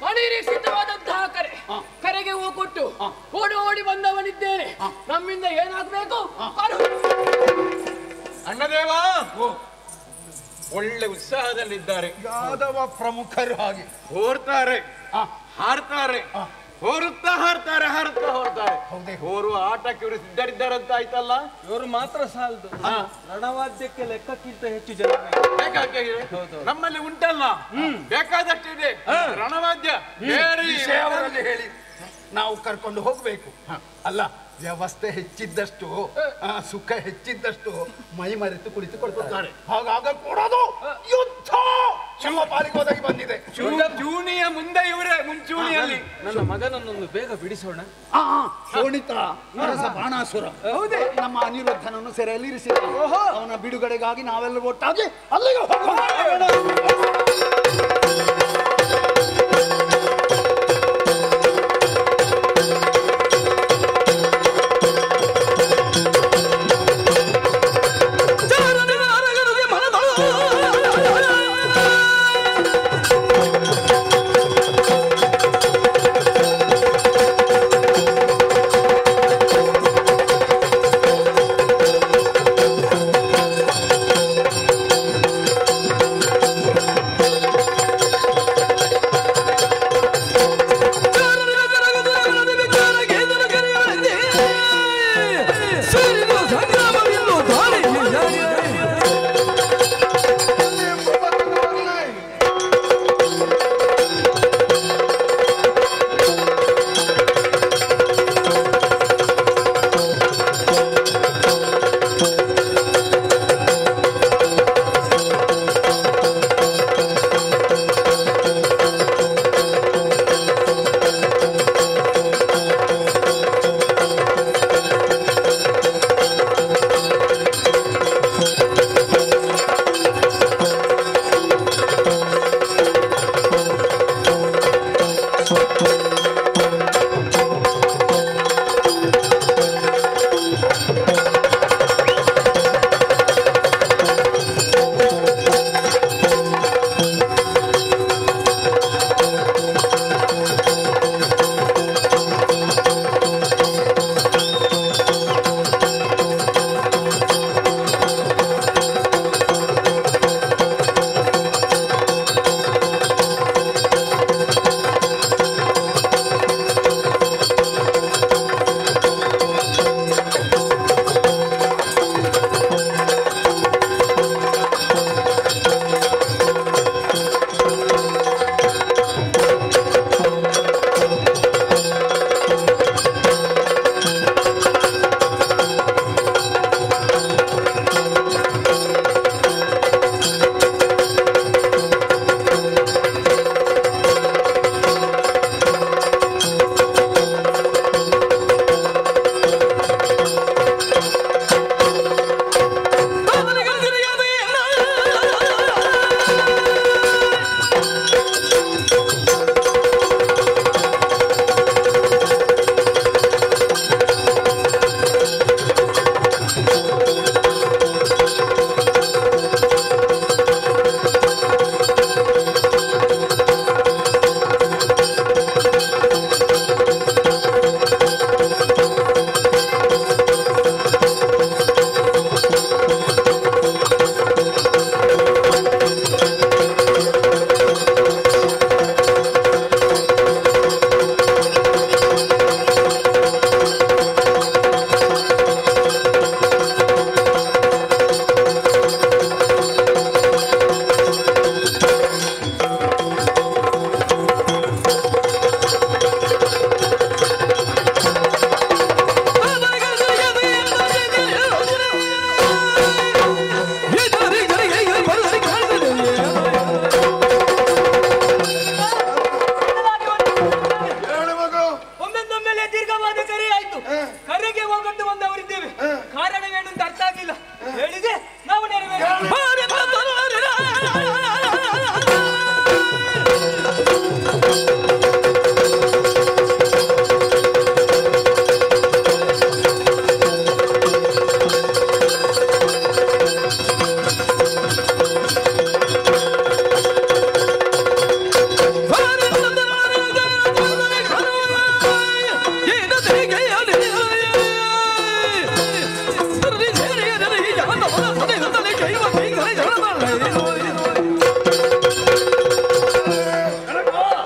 ಅನಿರೀಕ್ಷಿತವಾದಂತಹ ಕರೆಗೆ ಹೂ ಕೊಟ್ಟು ಓಡಿ ಬಂದವನಿದ್ದೇನೆ. ನಮ್ಮಿಂದ ಏನಾಗಬೇಕು? ಅಣ್ಣದೇವ ಒಳ್ಳೆ ಉತ್ಸಾಹದಲ್ಲಿದ್ದಾರೆ. ಯಾದವ ಪ್ರಮುಖರು ಹಾಗೆ ಹೋರ್ತಾರೆ, ಹಾರ್ತಾರೆ, ಹೋರುತ್ತಾ ಹಾರ್ತಾರೆ, ಹಾರುತ್ತಾ ಹೋರ್ತಾರೆ. ಹೋರುವ ಆಟಕ್ಕೆ ಇವರು ಸಿದ್ಧರಿದ್ದಾರಂತ ಆಯ್ತಲ್ಲ. ಇವರು ಮಾತ್ರ ಸಾಲದು, ರಣವಾದ್ಯಕ್ಕೆ ಲೆಕ್ಕಕ್ಕಿಂತ ಹೆಚ್ಚು ಜನ ಬೇಕಾಗಿದೆ. ನಮ್ಮಲ್ಲಿ ಉಂಟಲ್ಲ, ಬೇಕಾದಷ್ಟಿದೆ ರಣವಾದ್ಯ. ವಿಷಯವರಲ್ಲಿ ಹೇಳಿ ನಾವು ಕರ್ಕೊಂಡು ಹೋಗ್ಬೇಕು. ಅಲ್ಲ, ವ್ಯವಸ್ಥೆ ಹೆಚ್ಚಿದ್ದಷ್ಟು ಸುಖ ಹೆಚ್ಚಿದ್ದಷ್ಟು ಮೈ ಮರೆತು ಕುಳಿತುಕೊಳ್ತಾರೆ. ಹಾಗಾಗ ಕೂಡದು ಯುದ್ಧ ಶಿವ ಪಾಲಿಗೆ ಒದಗಿ ಬಂದಿದೆ. ಚೂಣಿಯ ಮುಂದೆ ಇವರೇ ಮುಂಚೂಣಿಯಲ್ಲಿ. ನನ್ನ ಮಗನನ್ನೊಂದು ಬೇಗ ಬಿಡಿಸೋಣ. ಶೋಣಿತ ಅರಸ ಬಾಣಾಸುರ ನಮ್ಮ ಅನಿರುದ್ಧನನ್ನು ಸೆರೆಯಲ್ಲಿರಿಸಿದ. ಅವನ ಬಿಡುಗಡೆಗಾಗಿ ನಾವೆಲ್ಲರೂ ಒಟ್ಟಾಗಿ ಅಲ್ಲಿಗೆ ಹೋಗೋಣ.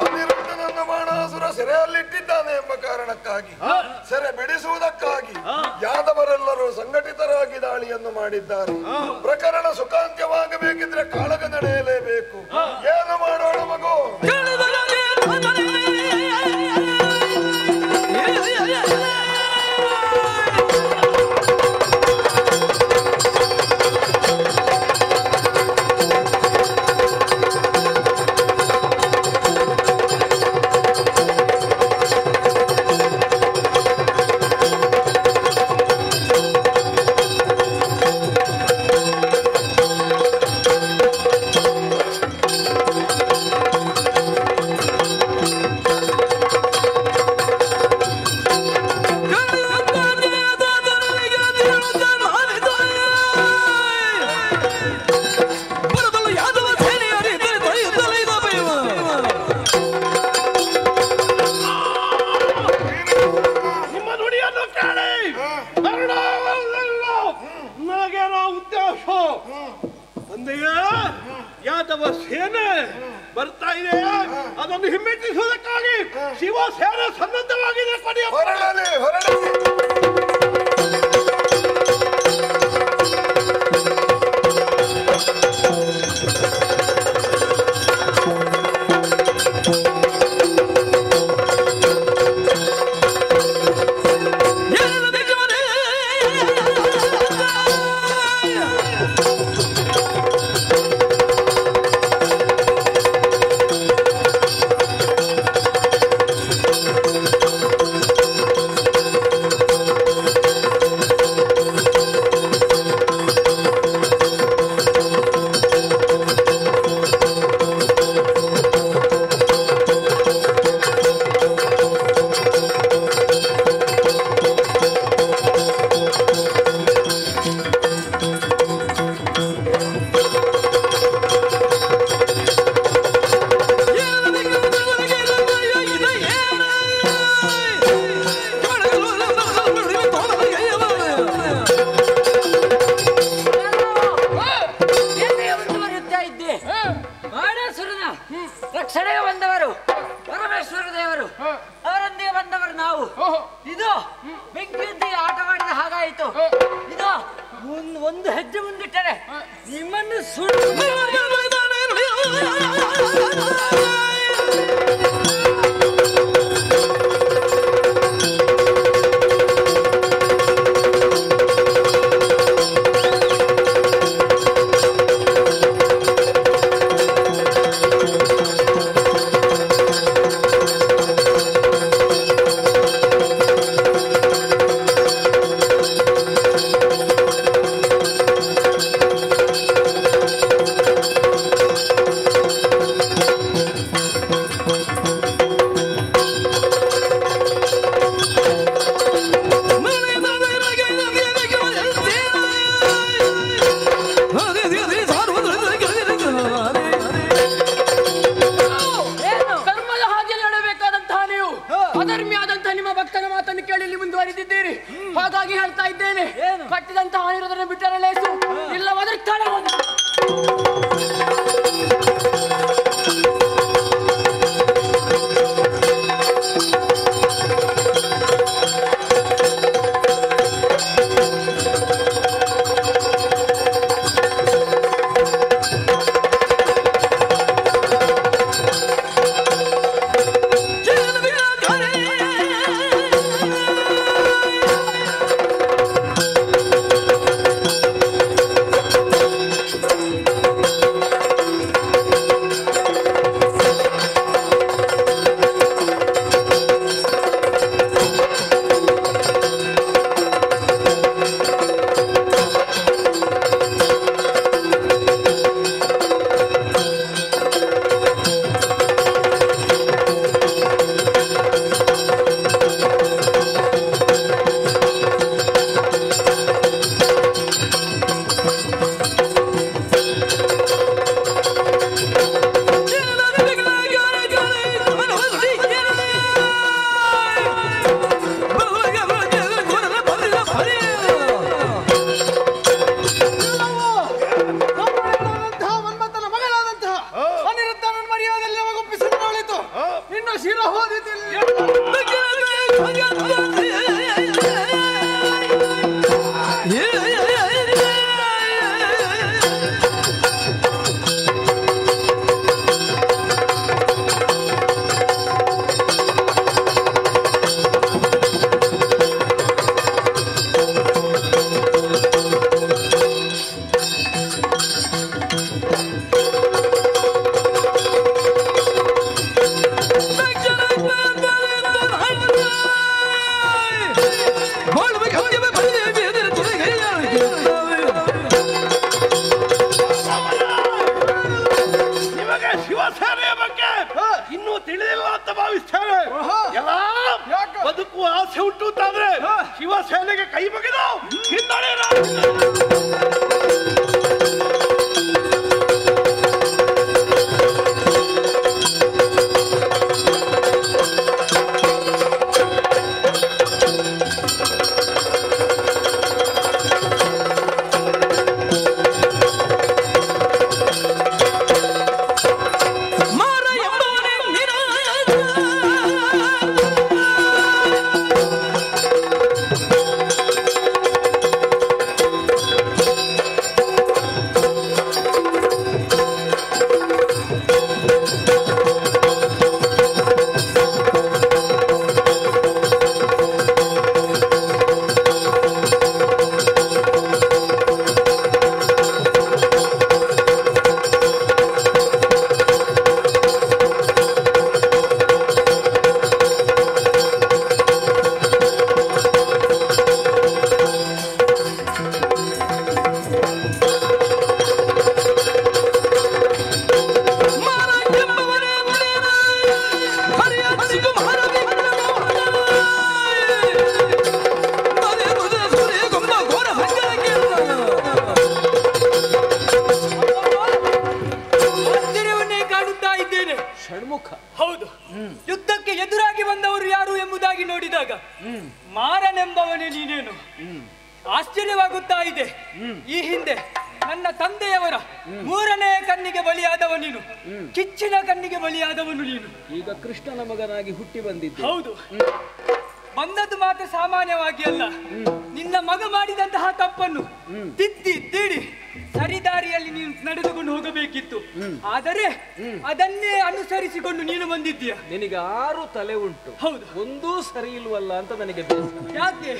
ಅನಿರುದ್ಧನನ್ನು ಬಾಣಾಸುರ ಸೆರೆಯಲ್ಲಿಟ್ಟಿದ್ದಾನೆ ಎಂಬ ಕಾರಣಕ್ಕಾಗಿ ಸೆರೆ ಬಿಡಿಸುವುದಕ್ಕಾಗಿ ಯಾದವರೆಲ್ಲರೂ ಸಂಘಟಿತರಾಗಿ ದಾಳಿಯನ್ನು ಮಾಡಿದ್ದಾರೆ. ಪ್ರಕರಣ ಸುಖಾಂತ್ಯವಾಗಬೇಕಿದ್ರೆ ಕಾಳಗ ನಡೆಯಲೇಬೇಕು. ಏನು ಮಾಡೋಣ ಮಗು? ಯಾದವ ಸೇನೆ ಬರ್ತಾ ಇದೆ, ಅದನ್ನು ಹಿಮ್ಮೆಟ್ಟಿಸುವುದಕ್ಕಾಗಿ ಶಿವ ಸೇನೆ ಸನ್ನದ್ಧವಾಗಿದೆ. ಹೊರಡಲಿ ಹೊರಡಲಿ. ರಕ್ಷಣೆಗೆ ಬಂದವರು ಪರಮೇಶ್ವರ ದೇವರು, ಅವರೊಂದಿಗೆ ಬಂದವರು ನಾವು. ಇದು ಬೆಂಕಿಯೊಂದಿಗೆ ಆಟವಾಡಿದ ಹಾಗಾಯಿತು. ಇದು ಒಂದು ಹೆಜ್ಜೆ ಮುಂದಿಟ್ಟರೆ ನಿಮ್ಮನ್ನು ಸುಳ್ಳು ಹಾಗಾಗಿ ಹೇಳ್ತಾ ಇದ್ದೇನೆ, ಕಟ್ಟಿದಂತಹ ಅನಿರುದ್ಧನ ಬಿಟ್ಟರೆ ಲೇಸು, ಇಲ್ಲವಾದ್ರೆ ತಡ ಹುಟ್ಟುತ್ತಾದ್ರೆ ಶಿವಸೇನೆಗೆ ಕೈ ಮುಗಿದು ಹಿನ್ನಡೆ ಷಣ್ಮುಖ. ಹೌದು, ಯುದ್ಧಕ್ಕೆ ಎದುರಾಗಿ ಬಂದವರು ಯಾರು ಎಂಬುದಾಗಿ ನೋಡಿದಾಗ ಮಾರನೆಂಬವನೇ ನೀನೇನು? ಆಶ್ಚರ್ಯವಾಗುತ್ತಾ ಇದೆ. ಈ ಹಿಂದೆ ನನ್ನ ತಂದೆಯವರ 3ನೇ ಕಣ್ಣಿಗೆ ಬಲಿಯಾದವ ನೀನು, ಕಿಚ್ಚಿನ ಕಣ್ಣಿಗೆ ಬಲಿಯಾದವನು ನೀನು. ಈಗ ಕೃಷ್ಣನ ಮಗನಾಗಿ ಹುಟ್ಟಿ ಬಂದಿದ್ದೆ. ಹೌದು, ಬಂದದ್ದು ಮಾತ್ರ ಸಾಮಾನ್ಯವಾಗಿ ಅಲ್ಲ. ನಿನ್ನ ಮಗ ಮಾಡಿದಂತಹ ತಪ್ಪನ್ನು ತಿದ್ದಿ ತೀಡಿ ಸರಿದಾರಿಯಲ್ಲಿ ನೀನು ನಡೆದುಕೊಂಡು ಹೋಗಬೇಕಿತ್ತು. ಆದರೆ ಅದನ್ನೇ ಅನುಸರಿಸಿಕೊಂಡು ನೀನು ಬಂದಿದ್ದೀಯ. ನಿನಗೆ 6 ತಲೆ ಉಂಟು. ಹೌದು, ಒಂದೂ ಸರಿ ಇಲ್ವಲ್ಲ ಅಂತ ನನಗೆ ಬೇಸರ. ಯಾಕೆ?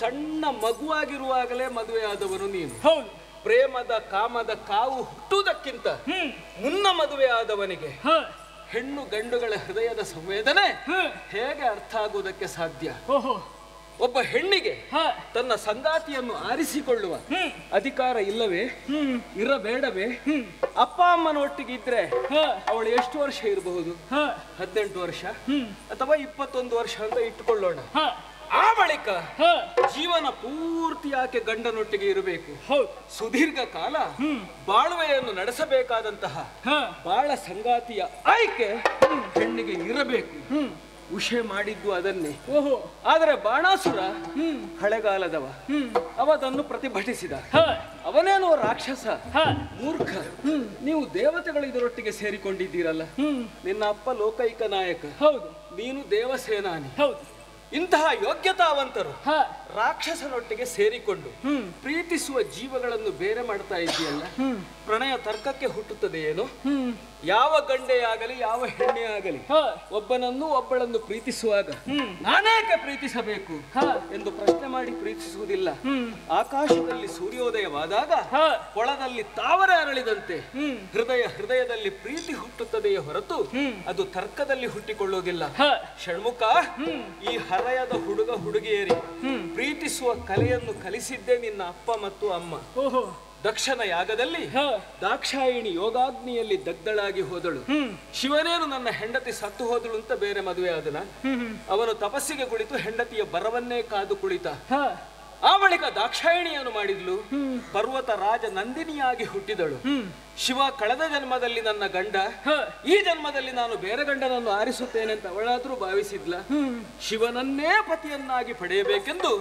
ಸಣ್ಣ ಮಗುವಾಗಿರುವಾಗಲೇ ಮದುವೆಯಾದವನು ನೀನು. ಹೌದು, ಪ್ರೇಮದ ಕಾಮದ ಕಾವು ಹುಟ್ಟುವುದಕ್ಕಿಂತ ಮುನ್ನ ಮದುವೆಯಾದವನಿಗೆ ಹೆಣ್ಣು ಗಂಡುಗಳ ಹೃದಯದ ಸಂವೇದನೆ ಹೇಗೆ ಅರ್ಥ ಆಗುವುದಕ್ಕೆ ಸಾಧ್ಯ? ಒಬ್ಬ ಹೆಣ್ಣಿಗೆ ತನ್ನ ಸಂಗಾತಿಯನ್ನು ಆರಿಸಿಕೊಳ್ಳುವ ಅಧಿಕಾರ ಇಲ್ಲವೇ? ಇರಬೇಡವೇ? ಅಪ್ಪ ಅಮ್ಮನೊಟ್ಟಿಗೆ ಇದ್ರೆ ಅವಳು ಎಷ್ಟು ವರ್ಷ ಇರಬಹುದು? 18 ವರ್ಷ ಅಥವಾ 21 ವರ್ಷ ಅಂತ ಇಟ್ಟುಕೊಳ್ಳೋಣ. ಆ ಬಳಿಕ ಜೀವನ ಪೂರ್ತಿ ಆಕೆ ಗಂಡನೊಟ್ಟಿಗೆ ಇರಬೇಕು. ಸುದೀರ್ಘ ಕಾಲ ಬಾಳ್ವೆಯನ್ನು ನಡೆಸಬೇಕಾದಂತಹ ಬಾಳ ಸಂಗಾತಿಯ ಆಯ್ಕೆ ಹೆಣ್ಣಿಗೆ ಇರಬೇಕು. ಉಷೆ ಮಾಡಿದ್ದು ಅದನ್ನೇ. ಆದರೆ ಬಾಣಾಸುರ ಹಳೆಗಾಲದವ, ಅವನನ್ನು ಪ್ರತಿಭಟಿಸಿದ. ಅವನೇನೋ ರಾಕ್ಷಸ, ಮೂರ್ಖ. ನೀವು ದೇವತೆಗಳು ಇದರೊಟ್ಟಿಗೆ ಸೇರಿಕೊಂಡಿದ್ದೀರಲ್ಲ. ನಿನ್ನ ಅಪ್ಪ ಲೋಕೈಕ ನಾಯಕ, ಹೌದು, ನೀನು ದೇವಸೇನಾನಿ, ಹೌದು. ಇಂತಹ ಯೋಗ್ಯತಾವಂತರು ರಾಕ್ಷಸನೊಟ್ಟಿಗೆ ಸೇರಿಕೊಂಡು ಪ್ರೀತಿಸುವ ಜೀವಗಳನ್ನು ಬೇರೆ ಮಾಡ್ತಾ ಇದೆಯಲ್ಲ. ಪ್ರಣಯ ತರ್ಕಕ್ಕೆ ಹುಟ್ಟುತ್ತದೆ ಏನು? ಯಾವ ಗಂಡೆ ಆಗಲಿ ಯಾವ ಹೆಣ್ಣೆ ಆಗಲಿ ಒಬ್ಬನನ್ನು ಒಬ್ಬಳನ್ನು ಪ್ರೀತಿಸುವಾಗ ನಾನೇಕೆ ಪ್ರೀತಿಸಬೇಕು ಎಂದು ಪ್ರಶ್ನೆ ಮಾಡಿ ಪ್ರೀತಿಸುವುದಿಲ್ಲ. ಆಕಾಶದಲ್ಲಿ ಸೂರ್ಯೋದಯವಾದಾಗ ಕೊಳದಲ್ಲಿ ತಾವರೆ ಅರಳಿದಂತೆ ಹೃದಯದಲ್ಲಿ ಪ್ರೀತಿ ಹುಟ್ಟುತ್ತದೆಯೇ ಹೊರತು ಅದು ತರ್ಕದಲ್ಲಿ ಹುಟ್ಟಿಕೊಳ್ಳುವುದಿಲ್ಲ. ಷಣ್ಮುಖ, ಈ ಹರೆಯದ ಹುಡುಗ ಹುಡುಗಿಯರಿ ಪ್ರೀತಿಸುವ ಕಲೆಯನ್ನು ಕಲಿಸಿದ್ದೇ ನಿನ್ನ ಅಪ್ಪ ಮತ್ತು ಅಮ್ಮ. ದಕ್ಷನ ಯಾಗದಲ್ಲಿ ದಾಕ್ಷಾಯಿಣಿ ಯೋಗಾಗ್ನಿಯಲ್ಲಿ ದಗ್ಧಳಾಗಿ ಹೋದಳು. ಶಿವನೇನು ನನ್ನ ಹೆಂಡತಿ ಸತ್ತು ಹೋದಳು ಅಂತ ಬೇರೆ ಮದುವೆ ಆದನ. ಅವನು ತಪಸ್ಸಿಗೆ ಕುಳಿತು ಹೆಂಡತಿಯ ಬರವನ್ನೇ ಕಾದು ಕುಳಿತ. ಆ ಬಳಿಕ ದಾಕ್ಷಾಯಿಣಿಯನ್ನು ಮಾಡಿದ್ಲು. ಪರ್ವತ ರಾಜ ನಂದಿನಿಯಾಗಿ ಹುಟ್ಟಿದಳು. ಶಿವ ಕಳೆದ ಜನ್ಮದಲ್ಲಿ ನನ್ನ ಗಂಡ, ಈ ಜನ್ಮದಲ್ಲಿ ನಾನು ಬೇರೆ ಗಂಡನನ್ನು ಆರಿಸುತ್ತೇನೆ ಅಂತ ಅವಳಾದ್ರೂ ಭಾವಿಸಿದ್ಲ. ಶಿವನನ್ನೇ ಪತಿಯನ್ನಾಗಿ ಪಡೆಯಬೇಕೆಂದು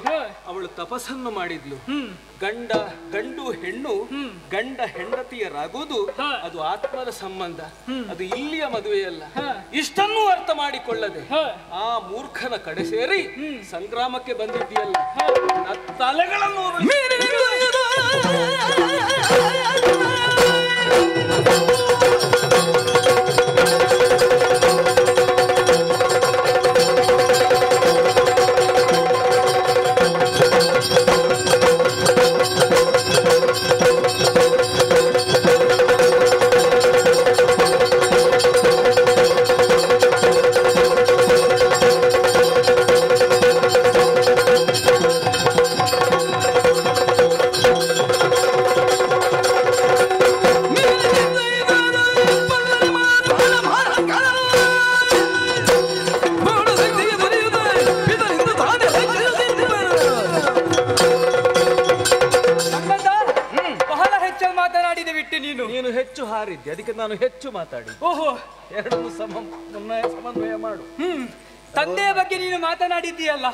ಅವಳು ತಪಸ್ಸನ್ನು ಮಾಡಿದ್ಲು. ಗಂಡು ಹೆಣ್ಣು ಗಂಡ ಹೆಂಡತಿಯರಾಗುವುದು ಅದು ಆತ್ಮದ ಸಂಬಂಧ, ಅದು ಇಲ್ಲಿಯ ಮದುವೆಯಲ್ಲ. ಇಷ್ಟನ್ನೂ ಅರ್ಥ ಮಾಡಿಕೊಳ್ಳದೆ ಆ ಮೂರ್ಖನ ಕಡೆ ಸೇರಿ ಸಂಗ್ರಾಮಕ್ಕೆ ಬಂದಿದ್ದೀಯಲ್ಲ, ತಲೆಗಳನ್ನು ನೀನು ಹೆಚ್ಚು ಹಾರಿದ್ದೆ, ಅದಕ್ಕೆ ನಾನು ಹೆಚ್ಚು ಮಾತಾಡಿ. ಓಹೋ, ಎರಡನ್ನು ಸಮನ್ವಯ ಮಾಡು. ತಂದೆಯ ಬಗ್ಗೆ ನೀನು ಮಾತನಾಡಿದ್ದೀಯಲ್ಲ,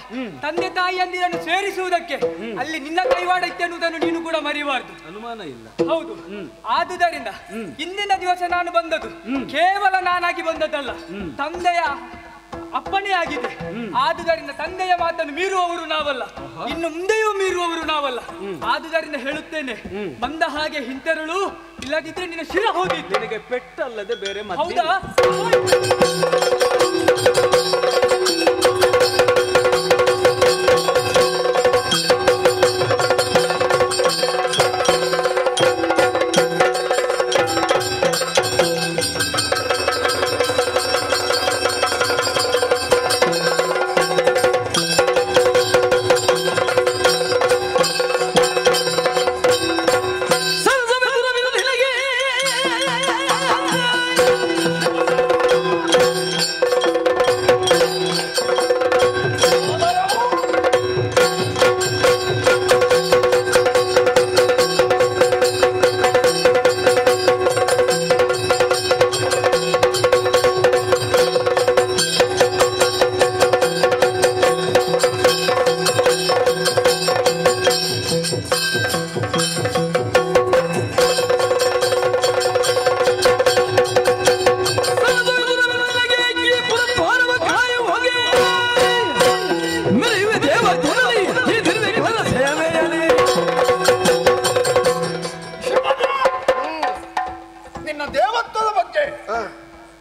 ತಂದೆ ತಾಯಿಯಂದಿರನ್ನು ಸೇರಿಸುವುದಕ್ಕೆ ಅಲ್ಲಿ ನಿನ್ನ ಕೈವಾಡ ಇತ್ತೆ ಅನ್ನುವುದನ್ನು ನೀನು ಕೂಡ ಮರಿಬಾರ್ದು. ಅನುಮಾನ ಇಲ್ಲ. ಹೌದು. ಆದುದರಿಂದ ಇಂದಿನ ದಿವಸ ನಾನು ಬಂದದ್ದು ಕೇವಲ ನಾನಾಗಿ ಬಂದದ್ದಲ್ಲ, ತಂದೆಯ ಅಪ್ಪಣೆ ಆಗಿದೆ. ಆದುದರಿಂದ ತಂದೆಯ ಮಾತನ್ನು ಮೀರುವವರು ನಾವಲ್ಲ, ಇನ್ನು ಮುಂದೆಯೂ ಮೀರುವವರು ನಾವಲ್ಲ. ಆದುದರಿಂದ ಹೇಳುತ್ತೇನೆ, ಬಂದ ಹಾಗೆ ಹಿಂತೆರಳು, ಇಲ್ಲದಿದ್ರೆ ನಿನ್ನ ಶಿರ ಹೋಗಿದ್ದು. ನಿನಗೆ ಪೆಟ್ಟಲ್ಲದೆ ಬೇರೆ ಹೌದಾ?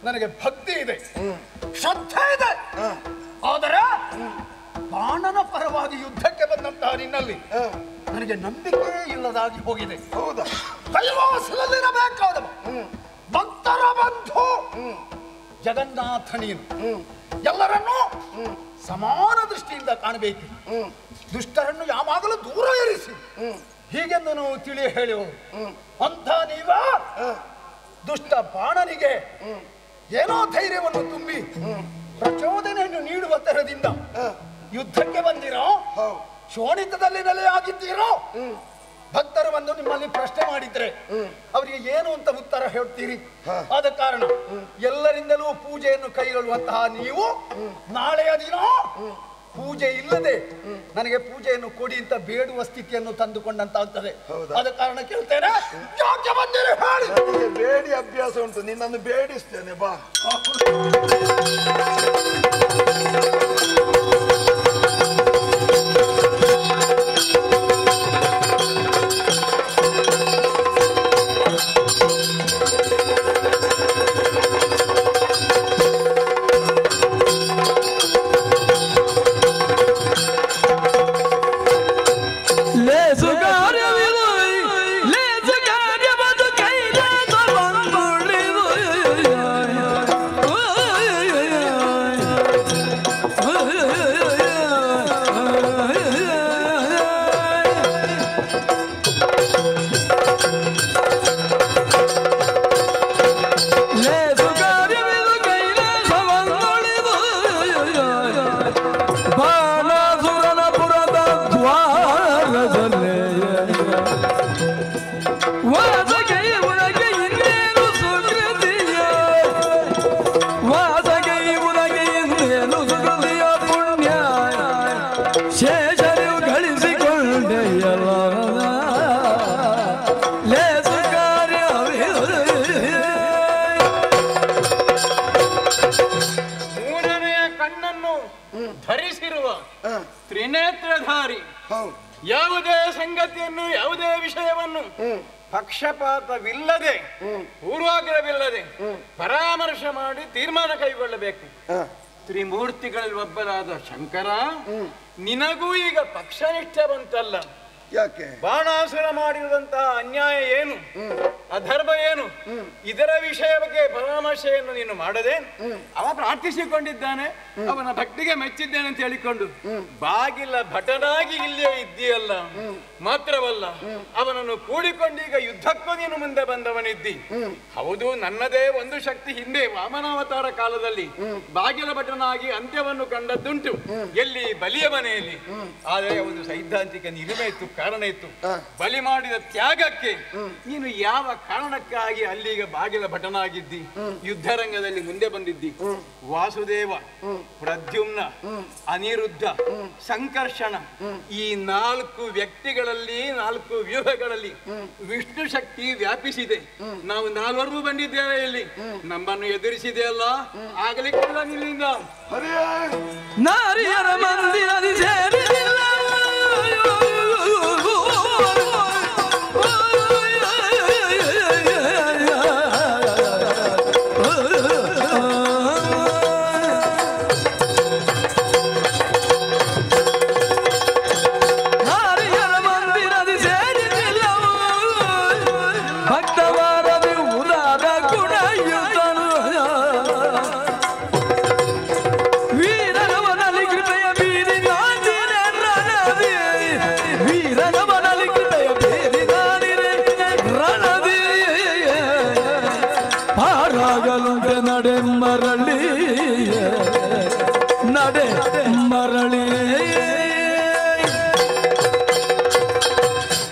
ನನಗೆ ಭಕ್ತಿ ಇದೆ, ಶ್ರದ್ಧೆ ಇದೆ. ಆದರೆ ಬಾಣನ ಪರವಾಗಿ ಯುದ್ಧಕ್ಕೆ ಬಂದಂತಹ ನಿನ್ನಲ್ಲಿ ನನಗೆ ನಂಬಿಕೆ ಇಲ್ಲದಾಗಿ ಹೋಗಿದೆ. ಹೌದಾ? ಕೈಲಾಸದಲ್ಲಿರಬೇಕಾದವ ಭಕ್ತರ ಬಂಧು ಜಗನ್ನಾಥ ನೀನು. ಎಲ್ಲರನ್ನೂ ಸಮಾನ ದೃಷ್ಟಿಯಿಂದ ಕಾಣಬೇಕು. ದುಷ್ಟರನ್ನು ಯಾವಾಗಲೂ ದೂರ ಇರಿಸಿ ಹೀಗೆಂದು ನಾವು ತಿಳಿ ಹೇಳುವರು. ಅಂತ ನೀವ ದುಷ್ಟ ಬಾಣನಿಗೆ ಏನೋ ಧೈರ್ಯವನ್ನು ತುಂಬಿ ಪ್ರಚೋದನೆಯನ್ನು ನೀಡುವ ತರದಿಂದ ಯುದ್ಧಕ್ಕೆ ಬಂದಿರೋ, ಶೋಣಿತದಲ್ಲಿ ನೆಲೆಯಾಗಿದ್ದೀರೋ. ಭಕ್ತರು ಬಂದು ನಿಮ್ಮಲ್ಲಿ ಪ್ರಶ್ನೆ ಮಾಡಿದ್ರೆ ಅವರಿಗೆ ಏನು ಅಂತ ಉತ್ತರ ಹೇಳ್ತೀರಿ? ಆದ ಕಾರಣ ಎಲ್ಲರಿಂದಲೂ ಪೂಜೆಯನ್ನು ಕೈಗೊಳ್ಳುವಂತಹ ನೀವು ನಾಳೆಯ ದಿನ ಪೂಜೆ ಇಲ್ಲದೆ ನನಗೆ ಪೂಜೆಯನ್ನು ಕೊಡಿ ಅಂತ ಬೇಡುವ ಸ್ಥಿತಿಯನ್ನು ತಂದುಕೊಂಡಂತಾಗ್ತದೆ. ಆದ ಕಾರಣ ಕೇಳ್ತೇನೆ, ಯಾಕೆ ಬಂದಿರಿ ಹೇಳಿ. ನನಗೆ ಬೇಡಿ ಅಭ್ಯಾಸ ಉಂಟು, ನಿನ್ನನ್ನು ಬೇಡಿಸ್ತೇನೆ ಬಾ. ಧರಿಸಿರುವ ತ್ರಿನೇತ್ರಧಾರಿ ಹೌದು. ಯಾವುದೇ ಸಂಗತಿಯನ್ನು ಯಾವುದೇ ವಿಷಯವನ್ನು ಪಕ್ಷಪಾತವಿಲ್ಲದೆ ಪೂರ್ವಾಗ್ರಹವಿಲ್ಲದೆ ಪರಾಮರ್ಶೆ ಮಾಡಿ ತೀರ್ಮಾನ ಕೈಗೊಳ್ಳಬೇಕು. ತ್ರಿಮೂರ್ತಿಗಳಲ್ಲಿ ಒಬ್ಬರಾದ ಶಂಕರ, ನಿನಗೂ ಈಗ ಪಕ್ಷನಿಷ್ಠೆ ಬಂತಲ್ಲ. ಯಾಕೆ? ಬಾಣಾಸುರ ಮಾಡಿರುವಂತಹ ಅನ್ಯಾಯ ಏನು, ಅಧರ್ಮ ಏನು, ಇದರ ವಿಷಯ ಬಗ್ಗೆ ಪರಾಮರ್ಶೆಯನ್ನು ನೀನು ಮಾಡದೆ ಅವ ಪ್ರಾರ್ಥಿಸಿಕೊಂಡಿದ್ದಾನೆ, ಅವನ ಭಕ್ತಿಗೆ ಮೆಚ್ಚಿದ್ದೇನೆ ಅಂತ ಹೇಳಿಕೊಂಡು ಬಾಗಿಲ ಭಟನಾಗಿ ಇಲ್ಲೇ ಇದ್ದೀಯಲ್ಲ. ಮಾತ್ರವಲ್ಲ, ಅವನನ್ನು ಕೂಡಿಕೊಂಡೀಗ ಯುದ್ಧಕ್ಕೂ ನೀನು ಮುಂದೆ ಬಂದವನಿದ್ದಿ. ಹೌದು, ನನ್ನದೇ ಒಂದು ಶಕ್ತಿ ಹಿಂದೆ ವಾಮನಾವತಾರ ಕಾಲದಲ್ಲಿ ಬಾಗಿಲ ಭಟನಾಗಿ ಅಂತ್ಯವನ್ನು ಕಂಡದ್ದುಂಟು, ಎಲ್ಲಿ ಬಲಿಯ ಮನೆಯಲ್ಲಿ. ಆದರೆ ಒಂದು ಸೈದ್ಧಾಂತಿಕ ನಿಲುಮೆ ಇತ್ತು, ಕಾರಣ ಇತ್ತು. ಬಲಿ ಮಾಡಿದ ತ್ಯಾಗಕ್ಕೆ ನೀನು ಯಾವ ಕಾರಣಕ್ಕಾಗಿ ಅಲ್ಲಿಗ ಬಾಗಿಲ ಭಟನಾಗಿದ್ದಿ, ಯುದ್ಧರಂಗದಲ್ಲಿ ಮುಂದೆ ಬಂದಿದ್ದಿ. ವಾಸುದೇವ, ಪ್ರದ್ಯುಮ್ನ, ಅನಿರುದ್ಧ, ಸಂಕರ್ಷಣ, ಈ 4 ವ್ಯಕ್ತಿಗಳಲ್ಲಿ 4 ವ್ಯೂಹಗಳಲ್ಲಿ ವಿಷ್ಣು ಶಕ್ತಿ ವ್ಯಾಪಿಸಿದೆ. ನಾವು 4 ಬಂದಿದ್ದೇವೆ ಇಲ್ಲಿ, ನಮ್ಮನ್ನು ಎದುರಿಸಿದೆಯಲ್ಲ, ಆಗಲಿಕ್ಕಿಲ್ಲ ನಿನ್ನಿಂದ. ನಾರಿಯರ ಮಂದಿರದಿ ಸೇರಿದಿಲ್ಲ ನಡೆ ಮರಳಿ ನಡೆ ಮರಳಿ.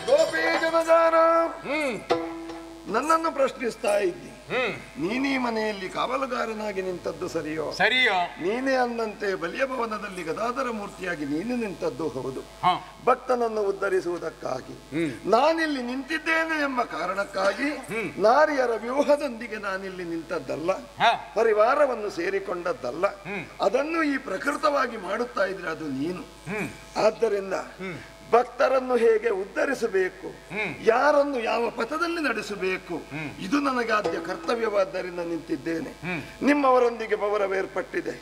ಗೋಪಿ ಜನಜಾನ, ನನ್ನನ್ನು ಪ್ರಶ್ನಿಸ್ತಾ ಇದ್ದಿ. ನೀನೀ ಮನೆಯಲ್ಲಿ ಕಾವಲುಗಾರನಾಗಿ ನಿಂತದ್ದು ಸರಿಯೋ? ಸರಿಯೋ. ನೀನೇ ಅಂದಂತೆ ಬಲಿಯ ಭವನದಲ್ಲಿ ಗದಾಧರ ಮೂರ್ತಿಯಾಗಿ ನೀನು ನಿಂತದ್ದು ಹೌದು. ಭಕ್ತನನ್ನು ಉದ್ಧರಿಸುವುದಕ್ಕಾಗಿ ನಾನಿಲ್ಲಿ ನಿಂತಿದ್ದೇನೆ ಎಂಬ ಕಾರಣಕ್ಕಾಗಿ ನಾರಿಯರ ವ್ಯೂಹದೊಂದಿಗೆ ನಾನಿಲ್ಲಿ ನಿಂತದ್ದಲ್ಲ, ಪರಿವಾರವನ್ನು ಸೇರಿಕೊಂಡದ್ದಲ್ಲ. ಅದನ್ನು ಈ ಪ್ರಕೃತವಾಗಿ ಮಾಡುತ್ತಾ ಇದ್ರೆ ಅದು ನೀನು. ಆದ್ದರಿಂದ ಭಕ್ತರನ್ನು ಹೇಗೆ ಉದ್ಧರಿಸಬೇಕು, ಯಾರನ್ನು ಯಾವ ಪಥದಲ್ಲಿ ನಡೆಸಬೇಕು, ಇದು ನನಗಾದ್ಯ ಕರ್ತವ್ಯವಾದ್ದರಿಂದ ನಿಂತಿದ್ದೇನೆ. ನಿಮ್ಮವರೊಂದಿಗೆ ಪವರವೇರ್ಪಟ್ಟಿದೆ,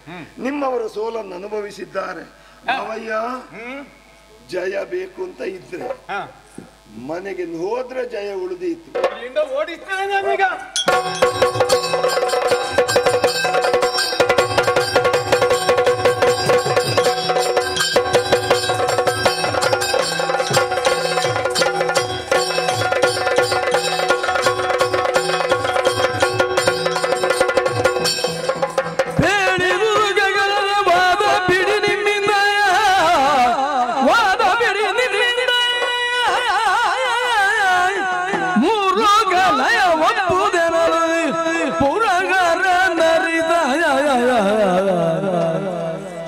ನಿಮ್ಮವರ ಸೋಲನ್ನು ಅನುಭವಿಸಿದ್ದಾರೆ. ಅವಯ್ಯ, ಜಯ ಬೇಕು ಅಂತ ಇದ್ರೆ ಮನೆಗೆ ಹೋದ್ರೆ ಜಯ ಉಳಿದೀತು. ಓಡಿಸ್ತೇನೆ ನಾನೀಗ.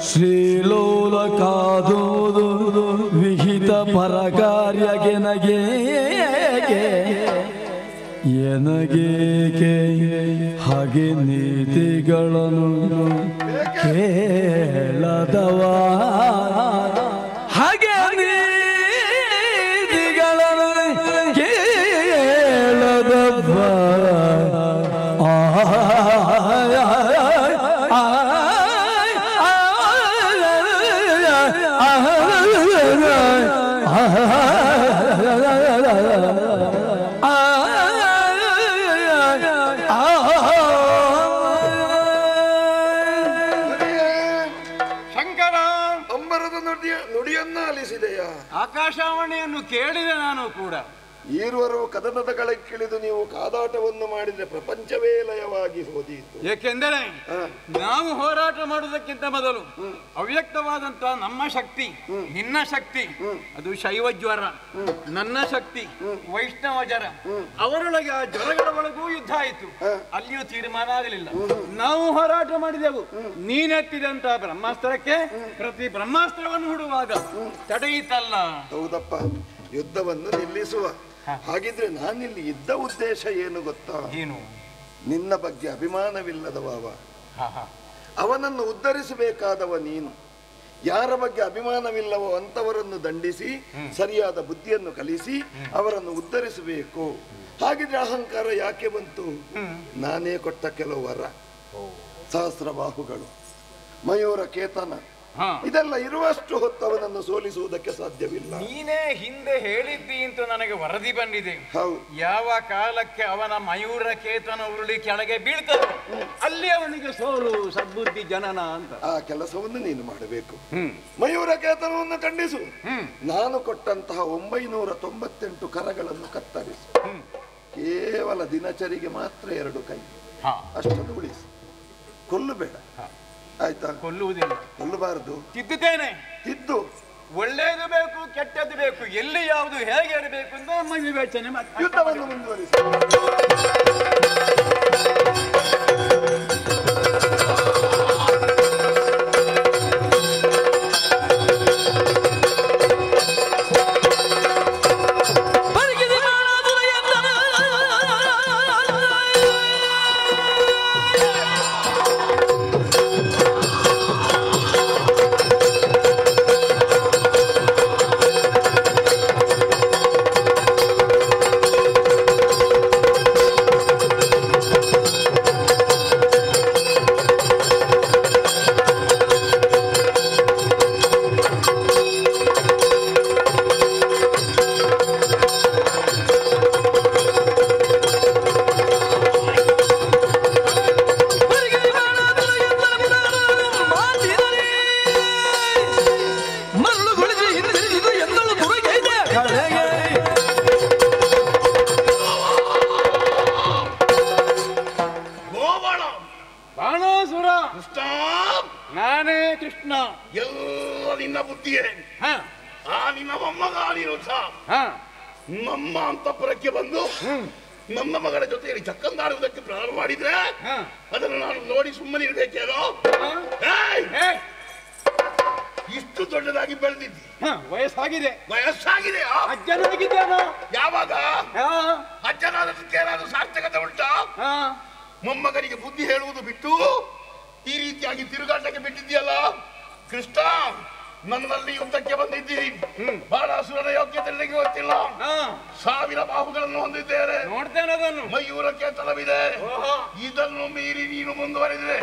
ಶ್ರೀಲೋಲ ಕಾದೋದು ವಿಹಿತ ಪರಕಾರ್ಯಗೆ ನಗೆ ಎನಗೇಕೆ ಹಾಗೆ ನೀತಿಗಳನ್ನು ಕೇಳದವಾ, ಹಾಗೆ ನೀತಿಗಳನ್ನು ಕೇಳದವ. ನುಡಿಯನ್ನ ಆಲಿಸಿದೆಯಾ? ಆಕಾಶವಾಣಿಯನ್ನು ಕೇಳಿದೆ ನಾನು ಕೂಡ. ಈರುವರು ಕದನದ ಕಳಕ್ಕಿಳಿದು ನೀವು ಕಾದಾಟವನ್ನು ಮಾಡಿದ್ರೆ ಪ್ರಪಂಚವೇ ಲಯವಾಗಿ ಹೋದೀತು. ಏಕೆಂದರೆ ನಾವು ಹೋರಾಟ ಮಾಡುವುದಕ್ಕಿಂತ ಮೊದಲು ಅವ್ಯಕ್ತವಾದಂತಹ ನಮ್ಮ ಶಕ್ತಿ, ನಿನ್ನ ಶಕ್ತಿ, ಅದು ಶೈವ ಜ್ವರ, ನನ್ನ ಶಕ್ತಿ ವೈಷ್ಣವ ಜ್ವರ, ಅವರೊಳಗೆ ಆ ಜ್ವರಗಳ ಒಳಗೂ ಯುದ್ಧ ಆಯಿತು. ಅಲ್ಲಿಯೂ ತೀರ್ಮಾನ ಆಗಲಿಲ್ಲ. ನಾವು ಹೋರಾಟ ಮಾಡಿದೆವು. ನೀನೆತ್ತಿದಂತಹ ಬ್ರಹ್ಮಾಸ್ತ್ರಕ್ಕೆ ಪ್ರತಿ ಬ್ರಹ್ಮಾಸ್ತ್ರವನ್ನು ಹುಡುವಾಗ ತಡೆಯಿತಲ್ಲ. ಹೌದಪ್ಪ, ಯುದ್ಧವನ್ನು ನಿಲ್ಲಿಸುವ. ಹಾಗಿದ್ರೆ ನಾನಿಲ್ಲಿ ಇದ್ದ ಉದ್ದೇಶ ಏನು ಗೊತ್ತಾ? ಏನು? ನಿನ್ನ ಬಗ್ಗೆ ಅಭಿಮಾನವಿಲ್ಲದವ ಅವನನ್ನು ಉದ್ಧರಿಸಬೇಕಾದವ ನೀನು. ಯಾರ ಬಗ್ಗೆ ಅಭಿಮಾನವಿಲ್ಲವೋ ಅಂತವರನ್ನು ದಂಡಿಸಿ ಸರಿಯಾದ ಬುದ್ಧಿಯನ್ನು ಕಲಿಸಿ ಅವರನ್ನು ಉದ್ಧರಿಸಬೇಕು. ಹಾಗಿದ್ರೆ ಅಹಂಕಾರ ಯಾಕೆ ಬಂತು? ನಾನೇ ಕೊಟ್ಟ ಕೆಲವು ವರ, ಸಹಸ್ರ ಬಾಹುಗಳು, ಮಯೂರ ಕೇತನ, ಇದೆಲ್ಲ ಇರುವಷ್ಟು ಹೊತ್ತು ಅವನನ್ನು ಸೋಲಿಸುವುದಕ್ಕೆ ಸಾಧ್ಯವಿಲ್ಲ. ನೀನೇ ಹಿಂದೆ ಹೇಳಿದ್ದಿ ಅಂತ ನನಗೆ ವರದಿ ಬಂದಿದೆ. ಹೌದು. ಯಾವ ಕಾಲಕ್ಕೆ ಅವನ ಮಯೂರ ಕೇತನ ಉರುಳಿ ಕೆಳಗೆ ಬೀಳ್ತದೆ ಅಲ್ಲಿ ಅವನಿಗೆ ಸೋಲು ಸದ್ಬುದ್ಧಿ ಜನನ ಅಂತ. ಆ ಕೆಲಸವನ್ನು ನೀನು ಮಾಡಬೇಕು. ಮಯೂರ ಕೇತನವನ್ನು ಖಂಡಿಸು. ನಾನು ಕೊಟ್ಟಂತಹ 998 ಕರಗಳನ್ನು ಕತ್ತರಿಸು. ಕೇವಲ ದಿನಚರಿಗೆ ಮಾತ್ರ 2 ಕೈ, ಅಷ್ಟನ್ನು ಉಳಿಸು. ಕೊಲ್ಲಬೇಡ, ಆಯ್ತಾ? ಕೊಲ್ಲುವುದಿಲ್ಲ, ಕೊಲ್ಲಬಾರದು. ತಿದ್ದುತ್ತೇನೆ. ತಿದ್ದು. ಒಳ್ಳೆಯದು ಬೇಕು, ಕೆಟ್ಟದ್ದು ಬೇಕು, ಎಲ್ಲಿ ಯಾವುದು ಹೇಗೆ ಇರಬೇಕು ಅಂತ ನಮ್ಮ ವಿವೇಚನೆ. ಯುದ್ಧವನ್ನು ಮುಂದುವರಿಸಿ. ನಾನೇ ಕೃಷ್ಣ. ಎಲ್ಲ ನಿನ್ನ ಬುದ್ಧಿಯೇ. ಆ ನಿನ್ನ ಮೊಮ್ಮಗ ನೀನು ನಮ್ಮ ಅಂತಃಪುರಕ್ಕೆ ಬಂದು ನನ್ನ ಮಗಳ ಜೊತೆಯಲ್ಲಿ ಚಕ್ಕಂದಾಡುವುದಕ್ಕೆ ಪ್ರಾರಂಭ ಮಾಡಿದ್ರೆ ಅದನ್ನು ನಾನು ನೋಡಿ ಸುಮ್ಮನಿರ್ಬೇಕೇನೋ? ಇಷ್ಟು ದೊಡ್ಡದಾಗಿ ಬೆಳೆದಿದ್ದಿ, ವಯಸ್ಸಾಗಿದೆ. ವಯಸ್ಸಾಗಿದೆ. ಅಜ್ಜನಾಗಿದ್ದೇನೋ. ಯಾವಾಗ ಅಜ್ಜನಾದಕ್ಕೆ ಏನಾದ್ರು ಸಾರ್ಥಕತೆ ಉಂಟಾ? ಮೊಮ್ಮಗನಿಗೆ ಬುದ್ಧಿ ಹೇಳುವುದು ಬಿಟ್ಟು ಈ ರೀತಿಯಾಗಿ ತಿರುಗಾಟಕ್ಕೆ ಬಿಟ್ಟಿದ್ದೀಯಲ್ಲ ಕೃಷ್ಣ. ನನ್ನಲ್ಲಿ ಯುದ್ಧಕ್ಕೆ ಬಂದಿದ್ದೀರಿ. ಬಾಣಾಸುರನ ಯೋಗ್ಯತೆ ನನಗೆ ಗೊತ್ತಿಲ್ಲ. 1000 ಬಾಹುಗಳನ್ನು ಹೊಂದಿದ್ದೇನೆ. ನೋಡ್ತೇನೆ ಅದನ್ನು. ಮಯೂರ ಕೇತನವಿದೆ. ಇದನ್ನು ಮೀರಿ ನೀನು ಮುಂದುವರೆದಿದೆ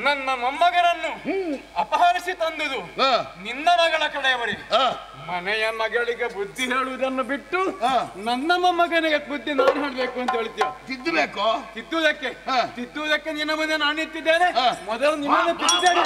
ನನ್ನ ಮೊಮ್ಮಗನನ್ನು ಅಪಹರಿಸಿ ತಂದುದು ನಿನ್ನ ಮಗಳ ಕಡೆಯವರಿ. ಮನೆಯ ಮಗಳಿಗೆ ಬುದ್ಧಿ ಹೇಳುವುದನ್ನು ಬಿಟ್ಟು ನನ್ನ ಮೊಮ್ಮಗನಿಗೆ ಬುದ್ಧಿ ನಾನು ಹೇಳಬೇಕು ಅಂತ ಹೇಳ್ತೀಯ. ತಿದ್ದಬೇಕು. ತಿದ್ದುವುದಕ್ಕೆ ನಿನ್ನ ಮುಂದೆ ನಾನು ಇಟ್ಟಿದ್ದೇನೆ. ಮೊದಲು ನಿಮ್ಮನ್ನು ತಿದ್ದಿದ್ದೇನೆ.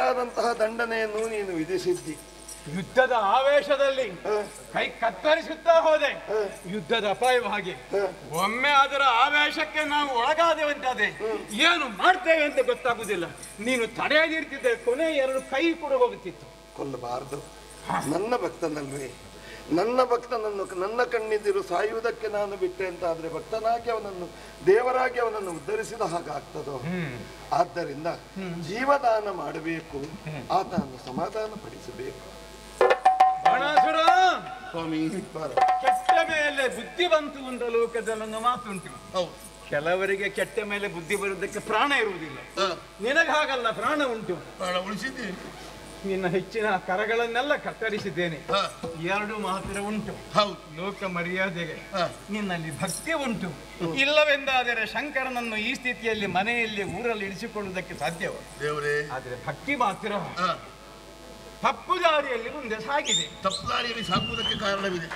ಸರಿಯಾದಂತಹ ದಂಡನೆಯನ್ನು ನೀನು ವಿಧಿಸಿದ್ದಿ. ಯುದ್ಧದ ಆವೇಶದಲ್ಲಿ ಕೈ ಕತ್ತರಿಸುತ್ತಾ ಹೋದೆ. ಯುದ್ಧದ ಅಪಾಯವ ಹಾಗೆ. ಒಮ್ಮೆ ಅದರ ಆವೇಶಕ್ಕೆ ನಾವು ಒಳಗಾದೆವಂತಾದೆ ಏನು ಮಾಡ್ತೇವೆ ಅಂತ ಗೊತ್ತಾಗುದಿಲ್ಲ. ನೀನು ತಡೆಯದಿರ್ತಿದ್ದೆ, ಕೊನೆ 2 ಕೈ ಕೂಡ ಹೋಗುತ್ತಿತ್ತು. ಕೊಲ್ಲಬಾರದು. ನನ್ನ ಭಕ್ತನಲ್ವೇ, ನನ್ನ ಭಕ್ತನನ್ನು ನನ್ನ ಕಣ್ಣಿದ್ದಿರು ಸಾಯುವುದಕ್ಕೆ ನಾನು ಬಿಟ್ಟೆ ಅಂತ ಆದ್ರೆ ಭಕ್ತನಾಗಿ ಅವನನ್ನು, ದೇವರಾಗಿ ಅವನನ್ನು ಉದ್ಧರಿಸಿದ ಹಾಗಾಗ್ತದೋ? ಆದ್ದರಿಂದ ಜೀವದಾನ ಮಾಡಬೇಕು, ಆತನನ್ನು ಸಮಾಧಾನ ಪಡಿಸಬೇಕು. ಬಾಣಾಸುರ, ಸ್ವಾಮಿ, ಕೆಟ್ಟ ಮೇಲೆ ಬುದ್ಧಿ ಬಂತು ಅಂತ ಲೋಕದಲ್ಲೊಂದು ಮಾತುಂಟು. ಕೆಲವರಿಗೆ ಕೆಟ್ಟ ಮೇಲೆ ಬುದ್ಧಿ ಬರುವುದಕ್ಕೆ ಪ್ರಾಣ ಇರುವುದಿಲ್ಲ. ನಿನಗೆ ಹಾಗಲ್ಲ, ಪ್ರಾಣ ಉಂಟು. ಪ್ರಾಣ ಉಳಿಸಿದ್ದೀನಿ. ನಿನ್ನ ಹೆಚ್ಚಿನ ಕರಗಳನ್ನೆಲ್ಲ ಕತ್ತರಿಸಿದ್ದೇನೆ. 2 ಮಾತ್ರ ಉಂಟು. ಹೌದು, ಲೋಕ ಮರ್ಯಾದೆಗೆ ನಿನ್ನಲ್ಲಿ ಭಕ್ತಿ ಉಂಟು. ಇಲ್ಲವೆಂದಾದರೆ ಶಂಕರನನ್ನು ಈ ಸ್ಥಿತಿಯಲ್ಲಿ ಮನೆಯಲ್ಲಿ ಊರಲ್ಲಿ ಇಳಿಸಿಕೊಳ್ಳುವುದಕ್ಕೆ ಸಾಧ್ಯವ? ದೇವರೇ, ಆದರೆ ಭಕ್ತಿ ಮಾತ್ರ ತಪ್ಪು ದಾರಿಯಲ್ಲಿ ಮುಂದೆ ಸಾಗಿದೆ. ತಪ್ಪು ದಾರಿಯಲ್ಲಿ ಸಾಗುವುದಕ್ಕೆ ಕಾರಣವಿದೆ.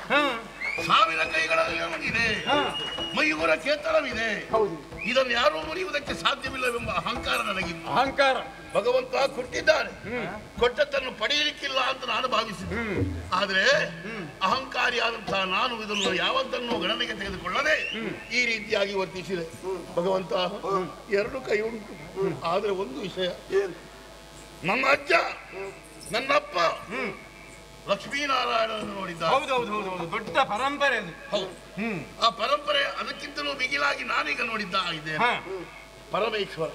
1000 ಕೈಗಳಲ್ಲಿ ನಮಗಿದೆ, ಮೈಯೂರ ಕೇತನವಿದೆ. ಇದನ್ನು ಯಾರೂ ಮುರಿಯುವುದಕ್ಕೆ ಸಾಧ್ಯವಿಲ್ಲವೆಂಬ ಅಹಂಕಾರ ನನಗಿಲ್ಲ. ಅಹಂಕಾರ ಭಗವಂತ ಕೊಟ್ಟಿದ್ದಾನೆ, ಕೊಟ್ಟದ್ದನ್ನು ಪಡೆಯಲಿಕ್ಕಿಲ್ಲ ಅಂತ ನಾನು ಭಾವಿಸಿದ್ದೆ. ಆದ್ರೆ ಅಹಂಕಾರಿಯಾದಂತಹ ನಾನು ಇದನ್ನು ಯಾವತ್ತನ್ನು ಗಣನೆಗೆ ತೆಗೆದುಕೊಳ್ಳದೆ ಈ ರೀತಿಯಾಗಿ ವರ್ತಿಸಿದೆ. ಭಗವಂತ 2 ಕೈ ಉಂಟು, ಆದ್ರೆ ಒಂದು ವಿಷಯ, ನನ್ನ ಅಜ್ಜ ನನ್ನಪ್ಪ ಲಕ್ಷ್ಮೀನಾರಾಯಣನನ್ನು ನೋಡಿದ್ದ. ಹೌದೌದು, ದೊಡ್ಡ ಪರಂಪರೆ ಅದು. ಆ ಪರಂಪರೆ ಅದಕ್ಕಿಂತಲೂ ಮಿಗಿಲಾಗಿ ನಾನೀಗ ನೋಡಿದ್ದ ಇದ್ದೇನೆ. ಪರಮೇಶ್ವರ,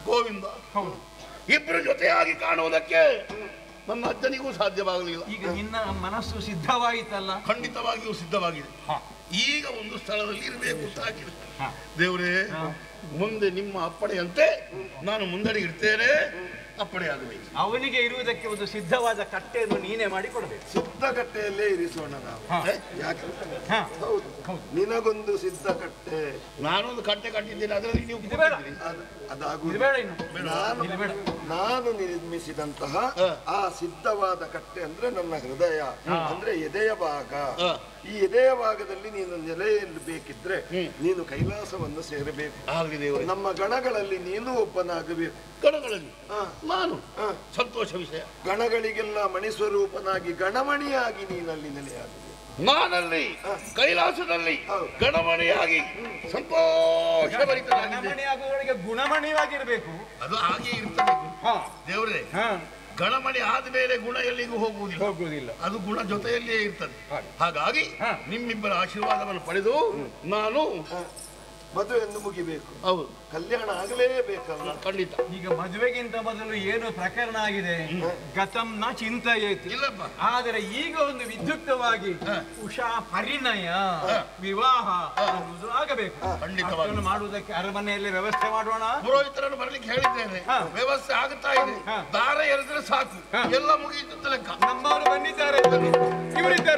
ಗೋವಿಂದ ಇಬ್ಬರು ಜೊತೆಯಾಗಿ ಕಾಣುವುದಕ್ಕೆ ನನ್ನ ಅಜ್ಜನಿಗೂ ಸಾಧ್ಯವಾಗಲಿಲ್ಲ. ಈಗ ನಿನ್ನ ಮನಸ್ಸು ಸಿದ್ಧವಾಯಿತಲ್ಲ? ಖಂಡಿತವಾಗಿಯೂ ಸಿದ್ಧವಾಗಿದೆ. ಈಗ ಒಂದು ಸ್ಥಳದಲ್ಲಿ ಇರಬೇಕು ಅಂತ ಆಗಿದೆ. ದೇವರೇ, ಮುಂದೆ ನಿಮ್ಮ ಅಪ್ಪಣೆಯಂತೆ ನಾನು ಮುಂದಡಿ ಇರ್ತೇನೆ. ಅಪ್ಪಣೆ ಆಗಬೇಕು. ಅವನಿಗೆ ಇರುವುದಕ್ಕೆ ಒಂದು ಸಿದ್ಧವಾದ ಕಟ್ಟೆಯನ್ನು ನೀನೇ ಮಾಡಿ ಕೊಡಬೇಕು. ಸಿದ್ಧ ಕಟ್ಟೆಯಲ್ಲೇ ಇರಿಸೋಣ ನಾವು. ಯಾಕೆ? ಹೌದು, ನಿನಗೊಂದು ಸಿದ್ಧ ಕಟ್ಟೆ, ನಾನೊಂದು ಕಟ್ಟೆ ಕಟ್ಟಿದ್ದೇನೆ, ಅದರಲ್ಲಿ ನೀವು ನಾನು ನಿರ್ಮಿಸಿದಂತಹ ಆ ಸಿದ್ಧವಾದ ಕಟ್ಟೆ ಅಂದ್ರೆ ನನ್ನ ಹೃದಯ, ಅಂದ್ರೆ ಎದೆಯ ಭಾಗ. ಈ ಎದೆಯ ಭಾಗದಲ್ಲಿ ನೀನು ನೆಲೆಯಲ್ಲಿ ಬೇಕಿದ್ರೆ ನೀನು ಕೈಲಾಸವನ್ನು ಸೇರಬೇಕು. ನಮ್ಮ ಗಣಗಳಲ್ಲಿ ನೀನು ಒಬ್ಬನಾಗಬೇಕು. ಗಣಗಳಲ್ಲಿ ನಾನು ಸಂತೋಷ ವಿಷಯ. ಗಣಗಳಿಗೆಲ್ಲ ಮಣಿಸ್ವರೂಪನಾಗಿ ಗಣಮಣಿಯಾಗಿ ನೀನಲ್ಲಿ ನೆಲೆಯಾಗಬೇಕು. ನಾನಲ್ಲಿ ಕೈಲಾಸದಲ್ಲಿ ಗಣಮಣಿಯಾಗಿ ಸಂತೋಷಭರಿತನಾಗಿ ಗಣಮಣಿಯಾಗುವವರಿಗೆ ಗುಣಮಣಿಯಾಗಿರ್ಬೇಕು. ಅದು ಹಾಗೆ ಇರ್ತಬೇಕು. ದೇವರೇ, ಗಣಮಣಿ ಆದ್ಮೇಲೆ ಗುಣ ಎಲ್ಲಿಗೂ ಹೋಗುವುದಿಲ್ಲ, ಅದು ಗುಣ ಜೊತೆಯಲ್ಲಿಯೇ ಇರ್ತದೆ. ಹಾಗಾಗಿ ನಿಮ್ಮಿಬ್ಬರ ಆಶೀರ್ವಾದವನ್ನು ಪಡೆದು ನಾನು ಮದುವೆಯನ್ನು ಮುಗಿಬೇಕು. ಹೌದು, ಕಲ್ಯಾಣ ಆಗಲೇಬೇಕಲ್ಲ? ಖಂಡಿತ. ಈಗ ಮದುವೆಗಿಂತ ಮೊದಲು ಏನು ಪ್ರಕರಣ ಆಗಿದೆ, ಗತಂನ ಚಿಂತೆಯೇತಿ. ಇಲ್ಲಪ್ಪ, ಆದರೆ ಈಗ ಒಂದು ವಿದ್ಯುಕ್ತವಾಗಿ ಉಷಾ ಪರಿಣಯ ವಿವಾಹ ಅನ್ನುವುದು ಆಗಬೇಕು. ಖಂಡಿತವಾಗಿ ಮಾಡುವುದಕ್ಕೆ ಅರಮನೆಯಲ್ಲಿ ವ್ಯವಸ್ಥೆ ಮಾಡೋಣ. ಪುರೋಹಿತರನ್ನು ಬರ್ಲಿಕ್ಕೆ ಹೇಳಿದ್ದೇನೆ, ವ್ಯವಸ್ಥೆ ಆಗುತ್ತಾ ಇದೆ. ದಾರ ಎರೆದ್ರೆ ಸಾಕು, ಎಲ್ಲ ಮುಗಿಯಿತು ಲೆಕ್ಕ. ನಮ್ಮವರು ಬಂದಿದ್ದಾರೆ, ಇವರಿದ್ದಾರೆ.